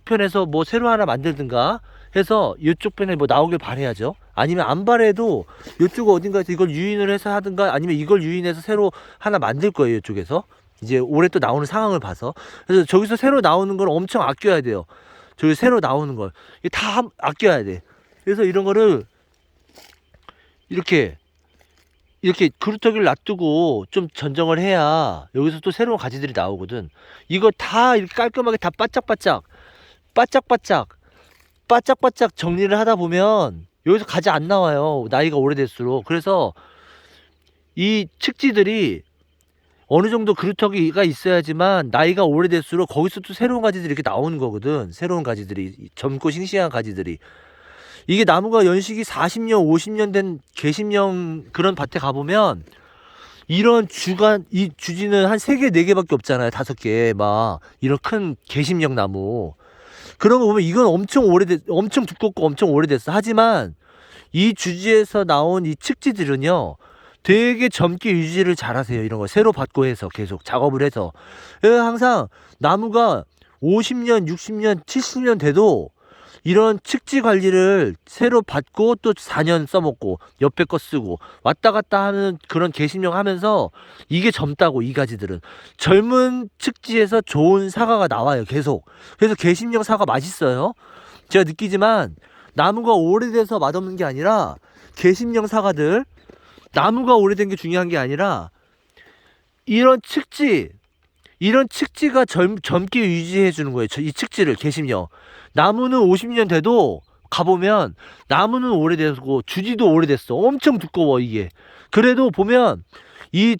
편에서 뭐 새로 하나 만들든가 해서 이쪽 편에 뭐 나오길 바라야죠. 아니면 안 바래도 이쪽 어딘가에서 이걸 유인을 해서 하든가 아니면 이걸 유인해서 새로 하나 만들 거예요. 이쪽에서 이제 올해 또 나오는 상황을 봐서. 그래서 저기서 새로 나오는 걸 엄청 아껴야 돼요. 저기 새로 나오는 걸 다 아껴야 돼. 그래서 이런 거를 이렇게 그루터기를 놔두고 좀 전정을 해야 여기서 또 새로운 가지들이 나오거든. 이거 다 이렇게 깔끔하게 다 바짝바짝 정리를 하다 보면 여기서 가지 안 나와요. 나이가 오래될수록. 그래서 이 측지들이 어느 정도 그루터기가 있어야지만 나이가 오래될수록 거기서 또 새로운 가지들이 이렇게 나오는 거거든. 새로운 가지들이, 젊고 싱싱한 가지들이. 이게 나무가 연식이 40년, 50년 된 개심령 그런 밭에 가보면 이런 이 주지는 한 3개, 4개밖에 없잖아요. 5개. 막 이런 큰 개심령 나무. 그런 거 보면 이건 엄청 두껍고 엄청 오래됐어. 하지만 이 주지에서 나온 이 측지들은요, 되게 젊게 유지를 잘 하세요. 이런 거 새로 받고 해서 계속 작업을 해서. 항상 나무가 50년, 60년, 70년 돼도 이런 측지 관리를 새로 받고 또 4년 써먹고 옆에 거 쓰고 왔다 갔다 하는 그런 개심령 하면서 이게 젊다고. 이 가지들은 젊은 측지에서 좋은 사과가 나와요. 계속. 그래서 개심령 사과 맛있어요. 제가 느끼지만 나무가 오래돼서 맛없는 게 아니라 개심령 사과들 나무가 오래된 게 중요한 게 아니라 이런 측지가 젊게 유지해 주는 거예요. 이 측지를 계시면 나무는 50년 돼도 가보면 나무는 오래되고 주지도 오래됐어. 엄청 두꺼워 이게. 그래도 보면 이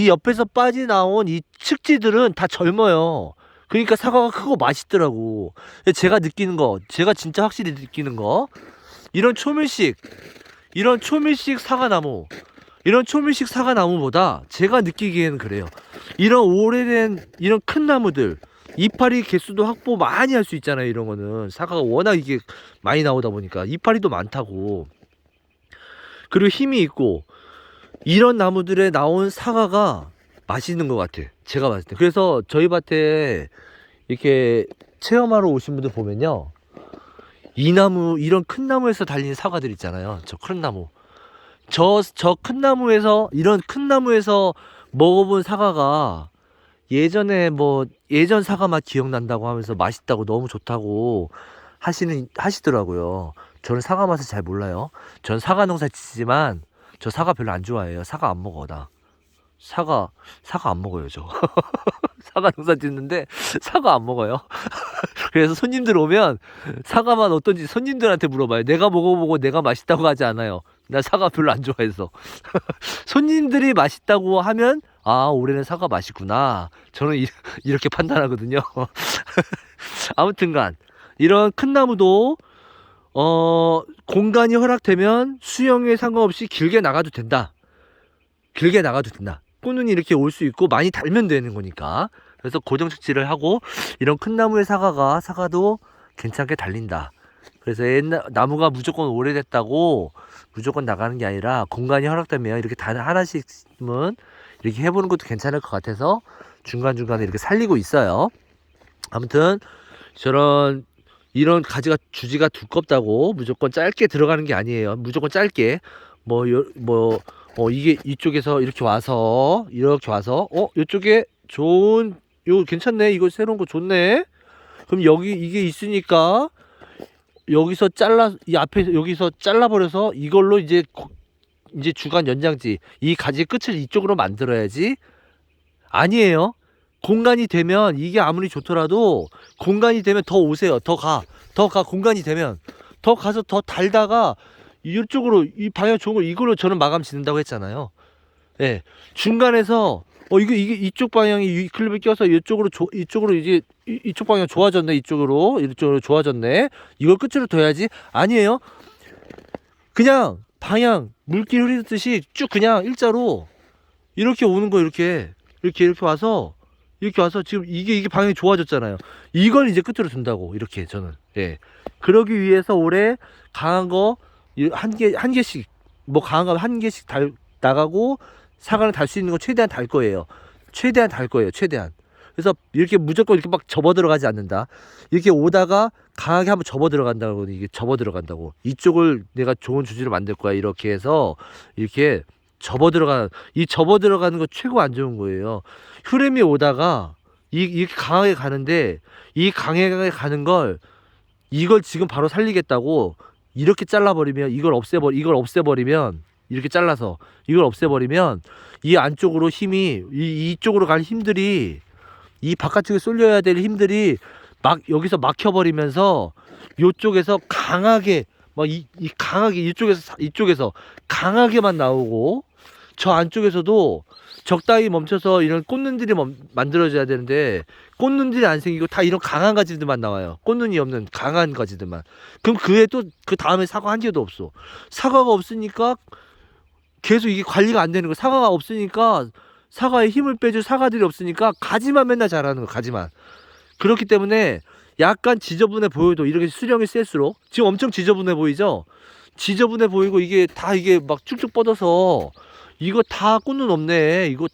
옆에서 빠져나온 이 측지들은 다 젊어요. 그러니까 사과가 크고 맛있더라고. 제가 진짜 확실히 느끼는 거, 이런 초밀식 사과나무, 이런 초밀식 사과나무보다 제가 느끼기에는 그래요. 이런 오래된 이런 큰 나무들, 이파리 개수도 확보 많이 할 수 있잖아요. 이런 거는 사과가 워낙 이게 많이 나오다 보니까 이파리도 많다고. 그리고 힘이 있고, 이런 나무들에 나온 사과가 맛있는 것 같아, 제가 봤을 때. 그래서 저희 밭에 이렇게 체험하러 오신 분들 보면요, 이런 큰 나무에서 달린 사과들 있잖아요. 저 큰 나무, 저 큰 나무에서, 이런 큰 나무에서 먹어본 사과가 예전 사과 맛 기억난다고 하면서 맛있다고, 너무 좋다고 하시더라고요. 저는 사과 맛을 잘 몰라요. 전 사과 농사 짓지만 저 사과 별로 안 좋아해요. 사과 안 먹어. 나 사과 안 먹어요. 저 사과 농사 짓는데 사과 안 먹어요. 그래서 손님들 오면 사과 맛 어떤지 손님들한테 물어봐요. 내가 먹어보고 내가 맛있다고 하지 않아요. 나 사과 별로 안 좋아해서. 손님들이 맛있다고 하면, 아, 올해는 사과 맛있구나, 저는 이렇게 판단하거든요. 아무튼간 이런 큰 나무도 공간이 허락되면 수영에 상관없이 길게 나가도 된다. 꽃눈이 이렇게 올 수 있고 많이 달면 되는 거니까. 그래서 고정 축지를 하고, 이런 큰 나무의 사과도 괜찮게 달린다. 그래서 나무가 무조건 오래됐다고 무조건 나가는 게 아니라, 공간이 허락되면 이렇게 하나씩은 이렇게 해보는 것도 괜찮을 것 같아서 중간중간에 이렇게 살리고 있어요. 아무튼 이런 주지가 두껍다고 무조건 짧게 들어가는 게 아니에요. 무조건 짧게 이게 이쪽에서 이렇게 와서 이쪽에 이거 괜찮네, 이거 새로운 거 좋네. 그럼 여기 이게 있으니까 여기서 여기서 잘라버려서 이걸로 이제 주간 연장지, 이 가지 끝을 이쪽으로 만들어야지. 아니에요. 공간이 되면, 이게 아무리 좋더라도 공간이 되면 더 오세요. 더 가. 공간이 되면 더 가서 더 달다가 이쪽으로, 이 방향 좋은 거 이걸로 저는 마감 짓는다고 했잖아요. 예. 중간에서 이게 이쪽 방향이 이 클립을 껴서 이쪽으로 이제 이쪽 방향 좋아졌네. 이쪽으로 좋아졌네. 이걸 끝으로 둬야지. 아니에요. 그냥 방향 물길 흐리듯이 쭉 그냥 일자로 이렇게 오는 거, 이렇게 와서 지금 이게 방향이 좋아졌잖아요. 이걸 이제 끝으로 둔다고, 이렇게 저는. 예. 그러기 위해서 올해 강한 거 한 개씩, 강한 거 한 개씩 나가고, 사과는 달 수 있는 거 최대한 달 거예요. 최대한. 그래서 이렇게 무조건 이렇게 막 접어 들어가지 않는다. 이렇게 오다가 강하게 한번 접어 들어간다고, 이게 접어 들어간다고. 이쪽을 내가 좋은 주지를 만들 거야, 이렇게 해서 이렇게 접어 들어가는 거 최고 안 좋은 거예요. 흐름이 오다가 이렇게 강하게 가는데, 이 강하게 가는 걸, 이걸 지금 바로 살리겠다고 이렇게 잘라버리면, 이걸 없애버리면, 이렇게 잘라서 이걸 없애버리면, 이 안쪽으로 힘이, 이쪽으로 갈 힘들이, 이 바깥쪽에 쏠려야 될 힘들이 여기서 막혀버리면서, 요쪽에서 강하게 강하게 이쪽에서 강하게만 나오고, 저 안쪽에서도 적당히 멈춰서 이런 꽃눈들이 만들어져야 되는데, 꽃눈들이 안 생기고 다 이런 강한 가지들만 나와요. 꽃눈이 없는 강한 가지들만. 그럼 그 다음에 사과 한 개도 없어. 사과가 없으니까 계속 이게 관리가 안 되는 거. 사과가 없으니까, 사과에 힘을 빼줄 사과들이 없으니까 가지만 맨날 자라는 거, 가지만. 그렇기 때문에 약간 지저분해 보여도, 이렇게 수령이 셀수록, 지금 엄청 지저분해 보이죠? 지저분해 보이고, 이게 막 쭉쭉 뻗어서, 이거 다 꽃눈 없네. 이거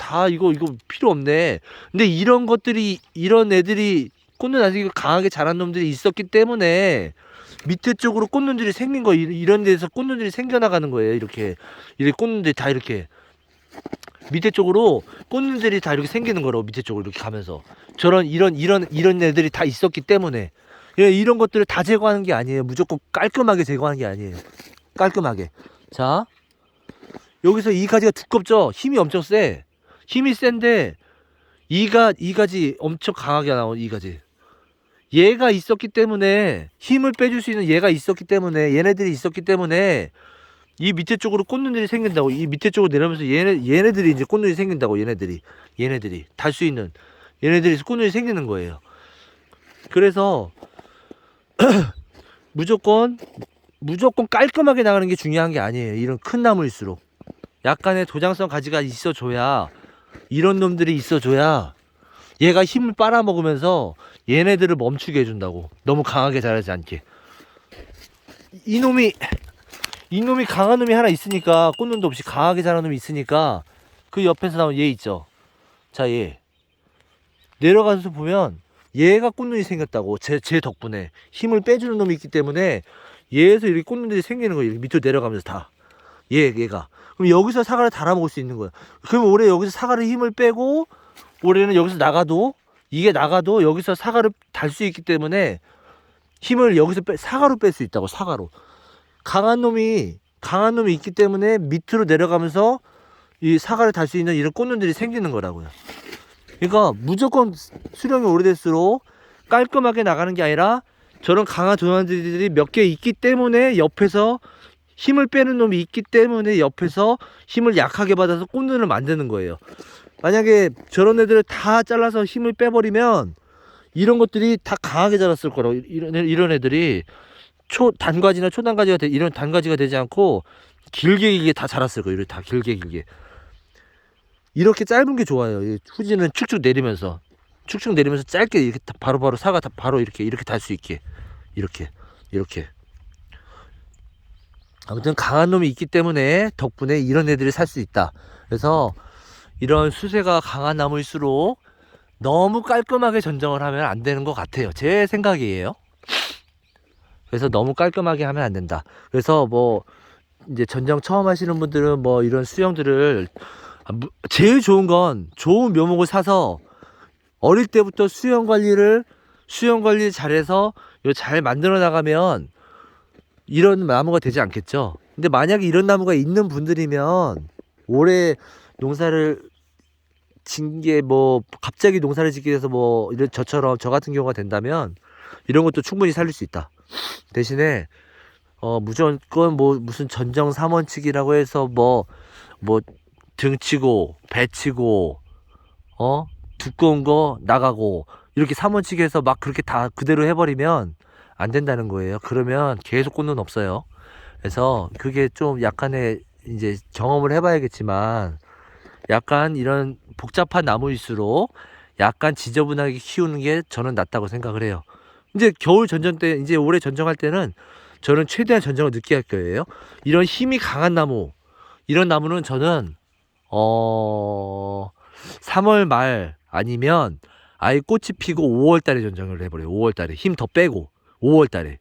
필요 없네. 근데 이런 애들이 꽃눈 아직 강하게 자란 놈들이 있었기 때문에 밑에 쪽으로 꽃눈들이 생긴 거, 이런 데서 꽃눈들이 생겨나가는 거예요. 이렇게 꽃눈들이 다 이렇게 밑에 쪽으로 꽃눈들이 다 이렇게 생기는 거라고. 밑에 쪽으로 이렇게 가면서 이런 애들이 다 있었기 때문에, 이런 것들을 다 제거하는 게 아니에요. 무조건 깔끔하게 제거하는 게 아니에요. 깔끔하게. 자, 여기서 이 가지가 두껍죠? 힘이 엄청 세. 힘이 센데 이 가지 엄청 강하게 나온 이 가지. 얘가 있었기 때문에 힘을 빼줄 수 있는 얘가 있었기 때문에 얘네들이 있었기 때문에 이 밑에 쪽으로 꽃눈들이 생긴다고. 이 밑에 쪽으로 내려오면서 얘네들이 이제 꽃눈이 생긴다고. 얘네들이 달 수 있는 얘네들이 꽃눈이 생기는 거예요. 그래서 무조건 깔끔하게 나가는 게 중요한 게 아니에요. 이런 큰 나무일수록 약간의 도장성 가지가 있어줘야, 이런 놈들이 있어줘야 얘가 힘을 빨아먹으면서 얘네들을 멈추게 해준다고. 너무 강하게 자라지 않게. 이놈이 강한 놈이 하나 있으니까, 꽃눈도 없이 강하게 자라는 놈이 있으니까 그 옆에서 나온 얘 있죠. 자, 얘 내려가서 보면 얘가 꽃눈이 생겼다고. 제 덕분에 힘을 빼주는 놈이 있기 때문에 얘에서 이렇게 꽃눈들이 생기는 거예요. 밑으로 내려가면서 다 얘가. 그럼 여기서 사과를 달아먹을 수 있는 거야. 그럼 올해 여기서 사과를 힘을 빼고, 올해는 여기서 나가도 여기서 사과를 달 수 있기 때문에 힘을 여기서 사과로 뺄 수 있다고. 사과로. 강한 놈이 있기 때문에 밑으로 내려가면서 이 사과를 달 수 있는 이런 꽃눈들이 생기는 거라고요. 그러니까 무조건 수령이 오래될수록 깔끔하게 나가는 게 아니라 저런 강한 도난들이 몇 개 있기 때문에, 옆에서 힘을 빼는 놈이 있기 때문에 옆에서 힘을 약하게 받아서 꽃눈을 만드는 거예요. 만약에 저런 애들을 다 잘라서 힘을 빼버리면 이런 것들이 다 강하게 자랐을 거라고. 이런 애들이 단과지나 초단과지가 이런 단과지가 되지 않고 길게 다 자랐을 거예요. 이렇게 다 길게 이렇게 짧은 게 좋아요. 후지는 축축 내리면서 짧게 이렇게 바로 사과 바로 이렇게 달 수 있게 이렇게. 아무튼 강한 놈이 있기 때문에 덕분에 이런 애들이 살 수 있다. 그래서 이런 수세가 강한 나무일수록 너무 깔끔하게 전정을 하면 안 되는 것 같아요. 제 생각이에요. 그래서 너무 깔끔하게 하면 안 된다. 그래서 뭐 이제 전정 처음 하시는 분들은 뭐 이런 수영들을, 제일 좋은 건 좋은 묘목을 사서 어릴 때부터 수영 관리를 잘해서 잘 만들어 나가면 이런 나무가 되지 않겠죠. 근데 만약에 이런 나무가 있는 분들이면 올해 농사를 진 게 뭐 갑자기 농사를 짓게 돼서 뭐 이런 저처럼 저 같은 경우가 된다면 이런 것도 충분히 살릴 수 있다. 대신에 무조건 뭐 무슨 전정 3원칙이라고 해서 뭐 등치고 배치고 두꺼운 거 나가고 이렇게 3원칙에서 막 그렇게 다 그대로 해버리면 안 된다는 거예요. 그러면 계속 꽃눈 없어요. 그래서 그게 좀 약간의 이제 경험을 해봐야겠지만, 약간 이런 복잡한 나무일수록 약간 지저분하게 키우는 게 저는 낫다고 생각을 해요. 이제 겨울 전정 때, 이제 올해 전정할 때는 저는 최대한 전정을 늦게 할 거예요. 이런 힘이 강한 나무, 이런 나무는 저는 3월 말 아니면 아예 꽃이 피고 5월 달에 전정을 해버려요. 5월 달에 힘 더 빼고 5월 달에.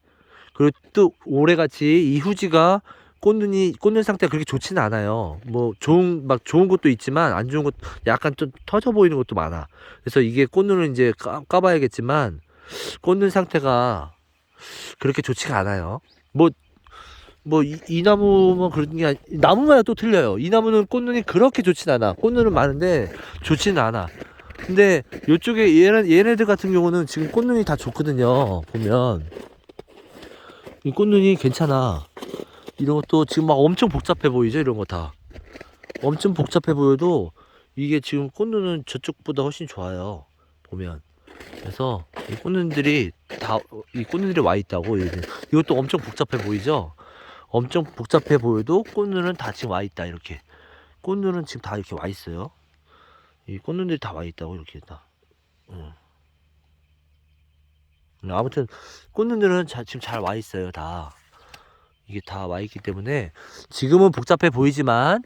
그리고 또 올해같이 이 후지가 꽃눈 상태가 그렇게 좋지는 않아요. 뭐 좋은 것도 있지만 안 좋은 것, 약간 좀 터져 보이는 것도 많아. 그래서 이게 꽃눈을 이제 까봐야겠지만 꽃눈 상태가 그렇게 좋지가 않아요. 이 나무만 그런 게 나무마다 또 틀려요. 이 나무는 꽃눈이 그렇게 좋진 않아. 꽃눈은 많은데 좋지는 않아. 근데 요쪽에 얘네들 같은 경우는 지금 꽃눈이 다 좋거든요. 보면 이 꽃눈이 괜찮아. 이런 것도 지금 막 엄청 복잡해 보이죠. 이런 거 다 엄청 복잡해 보여도 이게 지금 꽃눈은 저쪽보다 훨씬 좋아요. 보면. 그래서 이 꽃눈들이 와 있다고. 이것도 엄청 복잡해 보이죠. 엄청 복잡해 보여도 꽃눈은 다 지금 와 있다. 이렇게 꽃눈은 지금 다 이렇게 와 있어요. 이 꽃눈들이 다 와 있다고. 이렇게 다. 아무튼 꽃눈들은 지금 잘 와 있어요. 다 이게 다 와 있기 때문에 지금은 복잡해 보이지만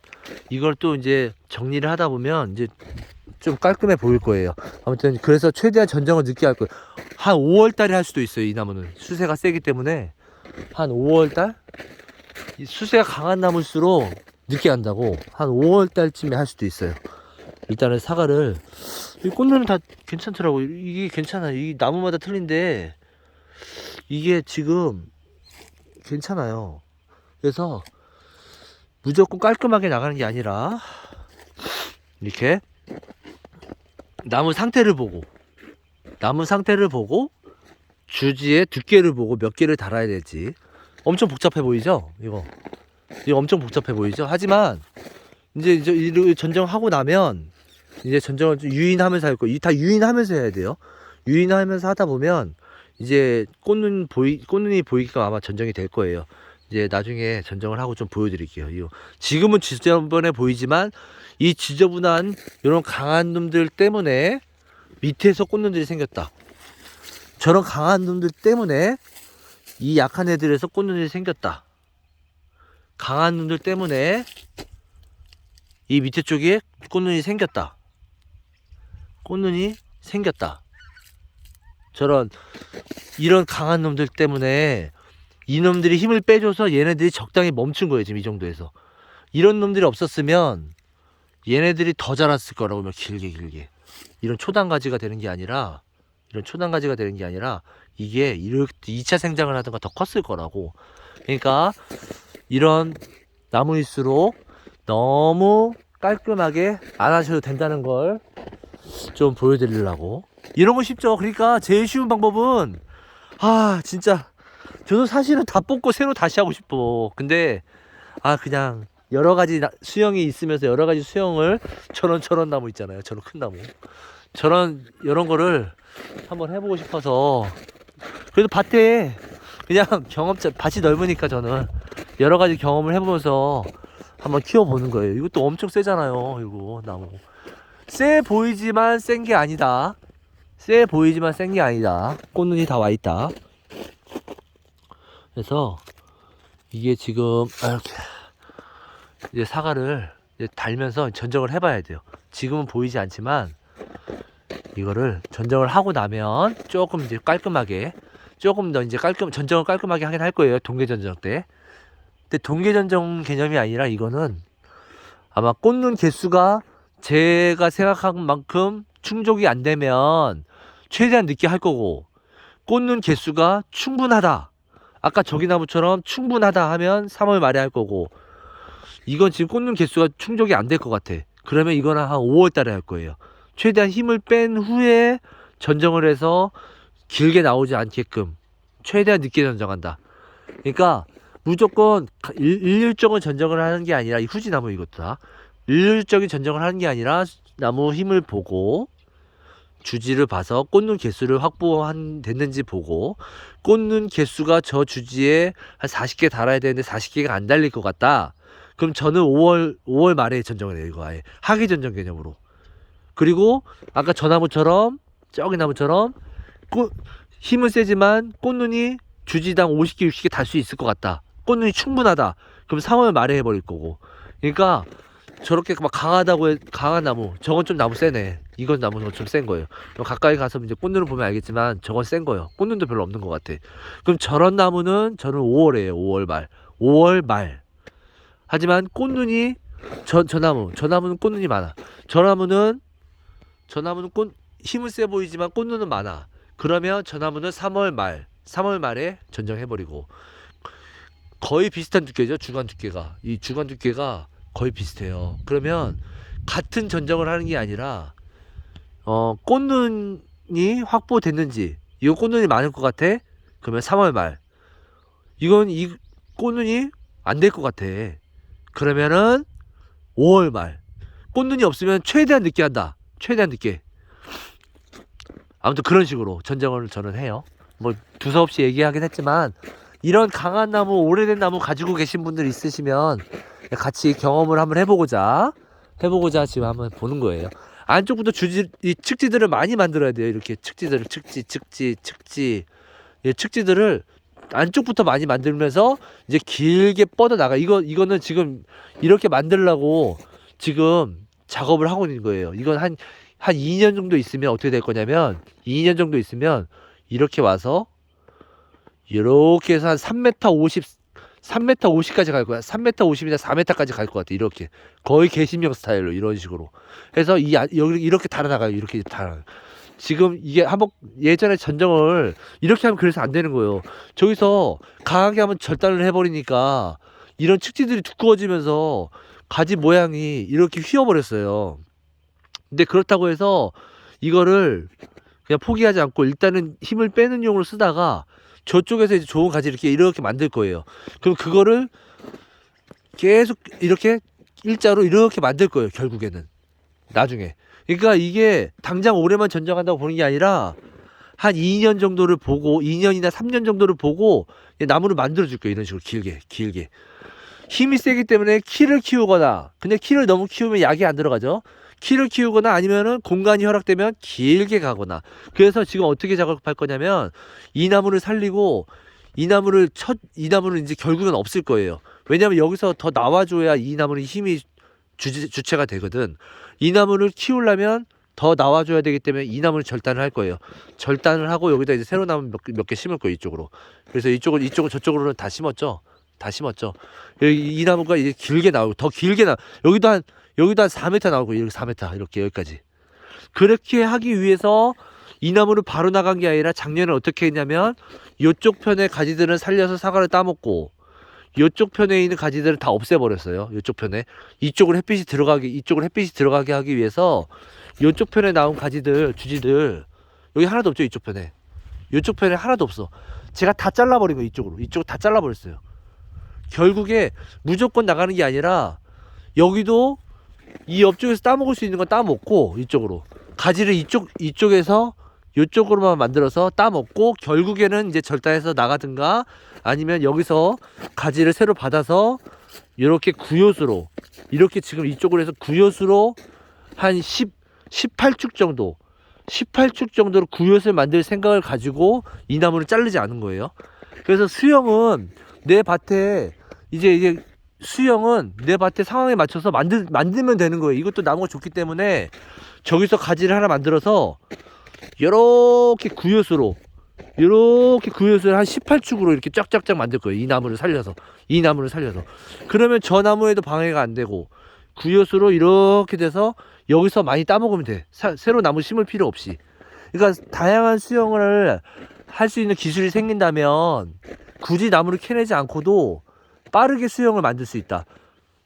이걸 또 이제 정리를 하다 보면 이제 좀 깔끔해 보일 거예요. 아무튼 그래서 최대한 전정을 늦게 할 거예요. 한 5월 달에 할 수도 있어요. 이 나무는 수세가 세기 때문에 한 5월 달, 이 수세가 강한 나무일수록 늦게 한다고. 한 5월 달쯤에 할 수도 있어요. 일단은 사과를, 이 꽃눈은 다 괜찮더라고. 이게 괜찮아. 이 나무마다 틀린데 이게 지금 괜찮아요. 그래서 무조건 깔끔하게 나가는 게 아니라 이렇게 나무 상태를 보고 주지의 두께를 보고 몇 개를 달아야 될지. 엄청 복잡해 보이죠? 이거 엄청 복잡해 보이죠? 하지만 이제 이렇게 전정하고 나면 이제 전정을 좀 유인하면서 할 거예요. 이 다 유인하면서 해야 돼요. 유인하면서 하다 보면 이제 꽃눈이 보이게끔 아마 전정이 될 거예요. 이제 나중에 전정을 하고 좀 보여드릴게요. 이거 지금은 지저분해 보이지만 이 지저분한 이런 강한 놈들 때문에 밑에서 꽃눈들이 생겼다. 저런 강한 놈들 때문에 이 약한 애들에서 꽃눈이 생겼다. 강한 놈들 때문에 이 밑에 쪽에 꽃눈이 생겼다. 꽃눈이 생겼다. 저런 이런 강한 놈들 때문에 이놈들이 힘을 빼줘서 얘네들이 적당히 멈춘 거예요. 지금 이 정도에서. 이런 놈들이 없었으면 얘네들이 더 자랐을 거라고. 길게 이런 초단가지가 되는 게 아니라 이게 이렇게 2차 생장을 하던가 더 컸을 거라고. 그러니까 이런 나무일수록 너무 깔끔하게 안 하셔도 된다는 걸 좀 보여드리려고. 이런 거 쉽죠. 그러니까 제일 쉬운 방법은 진짜 저도 사실은 다 뽑고 새로 다시 하고 싶어. 근데 그냥 여러 가지 수영이 있으면서 여러 가지 수영을 저런 나무 있잖아요. 저런 큰 나무. 이런 거를 한번 해보고 싶어서. 그래도 밭에 그냥 밭이 넓으니까 저는 여러 가지 경험을 해보면서 한번 키워보는 거예요. 이것도 엄청 세잖아요. 이거 나무. 세 보이지만 센 게 아니다. 꽃눈이 다 와있다. 그래서 이게 지금 이렇게 이제 사과를 이제 달면서 전정을 해봐야 돼요. 지금은 보이지 않지만 이거를 전정을 하고 나면 조금 이제 깔끔하게, 조금 더 이제 전정을 깔끔하게 하긴 할 거예요. 동계전정 때. 근데 동계전정 개념이 아니라 이거는 아마 꽃눈 개수가 제가 생각한 만큼 충족이 안 되면 최대한 늦게 할 거고, 꽃눈 개수가 충분하다, 아까 저기나무처럼 충분하다 하면 3월 말에 할 거고, 이건 지금 꽃눈 개수가 충족이 안 될 것 같아. 그러면 이거는 한 5월 달에 할 거예요. 최대한 힘을 뺀 후에 전정을 해서 길게 나오지 않게끔 최대한 늦게 전정한다. 그러니까 무조건 일률적인 전정을 하는 게 아니라, 이 후지나무 이것도 다 일률적인 전정을 하는 게 아니라 나무 힘을 보고 주지를 봐서 꽃눈 개수를 됐는지 보고, 꽃눈 개수가 저 주지에 한 40개 달아야 되는데 40개가 안 달릴 것 같다. 그럼 저는 5월 말에 전정을 해요. 이거 아예 하계 전정 개념으로. 그리고 아까 저 나무처럼, 저기 나무처럼 힘은 세지만 꽃눈이 주지당 50개 60개 달 수 있을 것 같다. 꽃눈이 충분하다. 그럼 3월 말에 해버릴 거고. 그러니까 저렇게 막 강한 나무, 저건 좀 나무 세네. 이건 나무는 좀 센 거예요. 가까이 가서 이제 꽃눈을 보면 알겠지만 저건 센 거예요. 꽃눈도 별로 없는 것 같아. 그럼 저런 나무는 저는 5월에요. 5월 말. 하지만 꽃눈이 저 나무는 꽃눈이 많아. 저 나무는 힘은 세 보이지만 꽃눈은 많아. 그러면 저 나무는 3월 말에 전정해버리고. 거의 비슷한 두께죠. 주간 두께가. 이 주간 두께가 거의 비슷해요. 그러면 같은 전정을 하는 게 아니라 꽃눈이 확보됐는지, 이거 꽃눈이 많을 것 같아? 그러면 3월 말. 이건 이 꽃눈이 안 될 것 같아. 그러면은 5월 말. 꽃눈이 없으면 최대한 늦게 한다. 최대한 늦게. 아무튼 그런 식으로 전정을 저는 해요. 뭐 두서없이 얘기하긴 했지만, 이런 강한 나무, 오래된 나무 가지고 계신 분들 있으시면 같이 경험을 한번 해보고자 지금 한번 보는 거예요. 안쪽부터 이 측지들을 많이 만들어야 돼요. 이렇게 측지들을 측지들을 안쪽부터 많이 만들면서 이제 길게 뻗어 나가. 이거는 지금 이렇게 만들려고 지금 작업을 하고 있는 거예요. 이건 한 2년 정도 있으면 어떻게 될 거냐면, 2년 정도 있으면 이렇게 와서 이렇게 해서 한 3m 50까지 갈 거야. 3m 50이나 4m까지 갈 것 같아. 이렇게 거의 개심형 스타일로 이런 식으로 해서 여기 이렇게 달아나가요. 이렇게 달아. 지금 이게 한번 예전에 전정을 이렇게 하면 그래서 안 되는 거예요. 저기서 강하게 하면 절단을 해버리니까 이런 측지들이 두꺼워지면서 가지 모양이 이렇게 휘어버렸어요. 근데 그렇다고 해서 이거를 그냥 포기하지 않고 일단은 힘을 빼는 용으로 쓰다가 저쪽에서 이제 좋은 가지 이렇게 만들 거예요. 그럼 그거를 계속 이렇게 일자로 이렇게 만들 거예요. 결국에는 나중에. 그러니까 이게 당장 올해만 전쟁한다고 보는 게 아니라 한 2년 정도를 보고 2년이나 3년 정도를 보고 나무를 만들어 줄 거예요. 이런 식으로 길게 힘이 세기 때문에 키를 키우거나, 근데 키를 너무 키우면 약이 안 들어가죠. 키를 키우거나 아니면은 공간이 허락되면 길게 가거나. 그래서 지금 어떻게 작업할 거냐면 이 나무를 살리고 이 나무를 이제 결국은 없을 거예요. 왜냐면 여기서 더 나와줘야 이 나무는 힘이 주체가 되거든. 이 나무를 키우려면 더 나와줘야 되기 때문에 이 나무를 절단을 할 거예요. 절단을 하고 여기다 이제 새로 나무 몇 개 심을 거예요. 이쪽으로. 그래서 이쪽을 저쪽으로는 다 심었죠. 이 나무가 이제 길게 나오고 더 길게 여기도 한 4m 나오고 이렇게 4m 이렇게 여기까지. 그렇게 하기 위해서 이 나무를 바로 나간 게 아니라 작년에 어떻게 했냐면 이쪽 편의 가지들은 살려서 사과를 따먹고 이쪽 편에 있는 가지들을 다 없애버렸어요. 이쪽 편에 이쪽으로 햇빛이 들어가게 하기 위해서 이쪽 편에 나온 가지들 주지들 여기 하나도 없죠. 이쪽 편에 하나도 없어. 제가 다 잘라버린 거예요. 이쪽을 다 잘라버렸어요. 결국에 무조건 나가는 게 아니라 여기도 이 옆쪽에서 따먹을 수 있는 건 따먹고 이쪽으로 가지를 이쪽에서 이쪽으로만 만들어서 따먹고 결국에는 이제 절단해서 나가든가 아니면 여기서 가지를 새로 받아서 이렇게 구요수로 이렇게 지금 이쪽으로 해서 구요수로 한 18축 정도로 구요수를 만들 생각을 가지고 이 나무를 자르지 않은 거예요. 그래서 수영은 내 밭에 수영은 내 밭의 상황에 맞춰서 만들면 되는 거예요. 이것도 나무가 좋기 때문에 저기서 가지를 하나 만들어서 이렇게 구요수로 한 18축으로 이렇게 쫙쫙쫙 만들 거예요. 이 나무를 살려서 그러면 저 나무에도 방해가 안 되고 구요수로 이렇게 돼서 여기서 많이 따먹으면 돼. 새로 나무 심을 필요 없이. 그러니까 다양한 수영을 할 수 있는 기술이 생긴다면 굳이 나무를 캐내지 않고도 빠르게 수영을 만들 수 있다.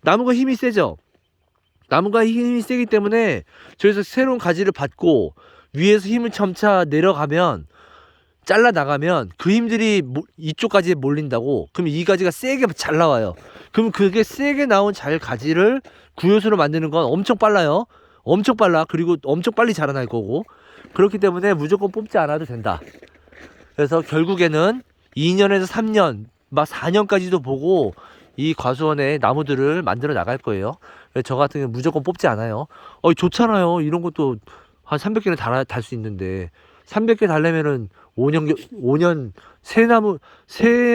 나무가 힘이 세죠. 나무가 힘이 세기 때문에 저기서 새로운 가지를 받고 위에서 힘을 점차 내려가면 잘라 나가면 그 힘들이 이쪽 가지에 몰린다고. 그럼 이 가지가 세게 잘 나와요. 그럼 그게 세게 나온 가지를 구요수로 만드는 건 엄청 빨라요. 엄청 빨라. 그리고 엄청 빨리 자라날 거고. 그렇기 때문에 무조건 뽑지 않아도 된다. 그래서 결국에는 2년에서 3년 막 4년까지도 보고 이 과수원에 나무들을 만들어 나갈 거예요. 저 같은 경우는 무조건 뽑지 않아요. 좋잖아요. 이런 것도 한 300개는 달 수 있는데 300개 달려면은 5년 새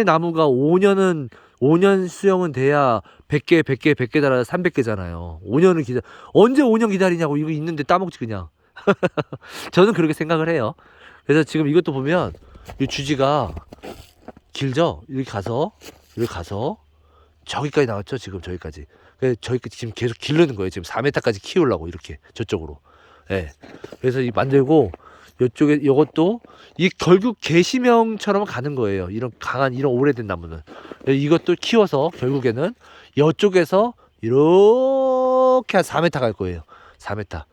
나무가 5년 수영은 돼야 100개 달아야 300개잖아요. 5년을 언제 5년 기다리냐고. 이거 있는데 따먹지 그냥. 저는 그렇게 생각을 해요. 그래서 지금 이것도 보면 이 주지가 길죠? 이렇게 가서 저기까지 나왔죠. 지금 저기까지. 저기까지 지금 계속 기르는 거예요. 지금 4m까지 키우려고 이렇게 저쪽으로. 예. 그래서 만들고 요쪽에 이것도 이 결국 개시명처럼 가는 거예요. 이런 강한 이런 오래된 나무는 이것도 키워서 결국에는 이쪽에서 이렇게 한 4m 갈 거예요. 4m.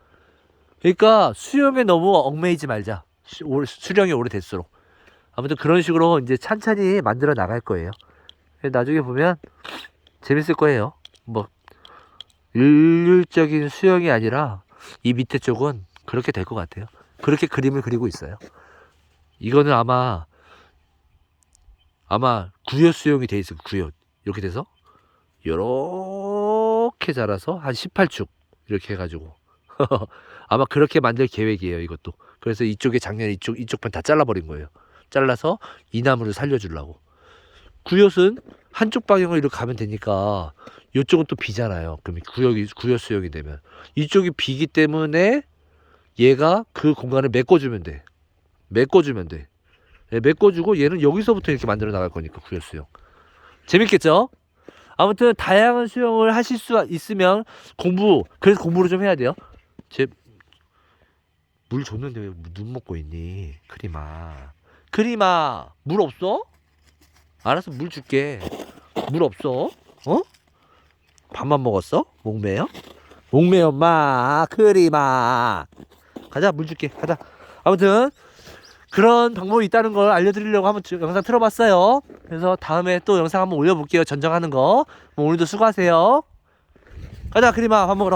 그러니까 수영에 너무 얽매이지 말자. 수령이 오래될수록. 아무튼 그런 식으로 이제 찬찬히 만들어 나갈 거예요. 나중에 보면 재밌을 거예요. 뭐 일률적인 수영이 아니라 이 밑에 쪽은 그렇게 될 것 같아요. 그렇게 그림을 그리고 있어요. 이거는 아마 구요 수영이 돼 있을 구요. 이렇게 돼서 이렇게 자라서 한 18축 이렇게 해가지고 아마 그렇게 만들 계획이에요. 이것도. 그래서 이쪽에 작년에 이쪽 편 다 잘라버린 거예요. 잘라서 이 나무를 살려주려고. 구요는 한쪽 방향으로 이렇게 가면 되니까 이쪽은 또 비잖아요. 그럼 구요 수영이 되면 이쪽이 비기 때문에 얘가 그 공간을 메꿔주면 돼. 메꿔주고 얘는 여기서부터 이렇게 만들어 나갈 거니까 구요 수영. 재밌겠죠? 아무튼 다양한 수영을 하실 수 있으면 그래서 공부를 좀 해야 돼요. 물 줬는데 왜 눈 먹고 있니? 크리마 물 없어? 알았어, 물 줄게. 물 없어? 어? 밥만 먹었어? 목매여? 목매 엄마 크리마. 가자, 물 줄게. 가자. 아무튼 그런 방법이 있다는 걸 알려드리려고 한번 영상 틀어봤어요. 그래서 다음에 또 영상 한번 올려볼게요. 전정하는 거. 오늘도 수고하세요. 가자, 크리마 밥 먹으러.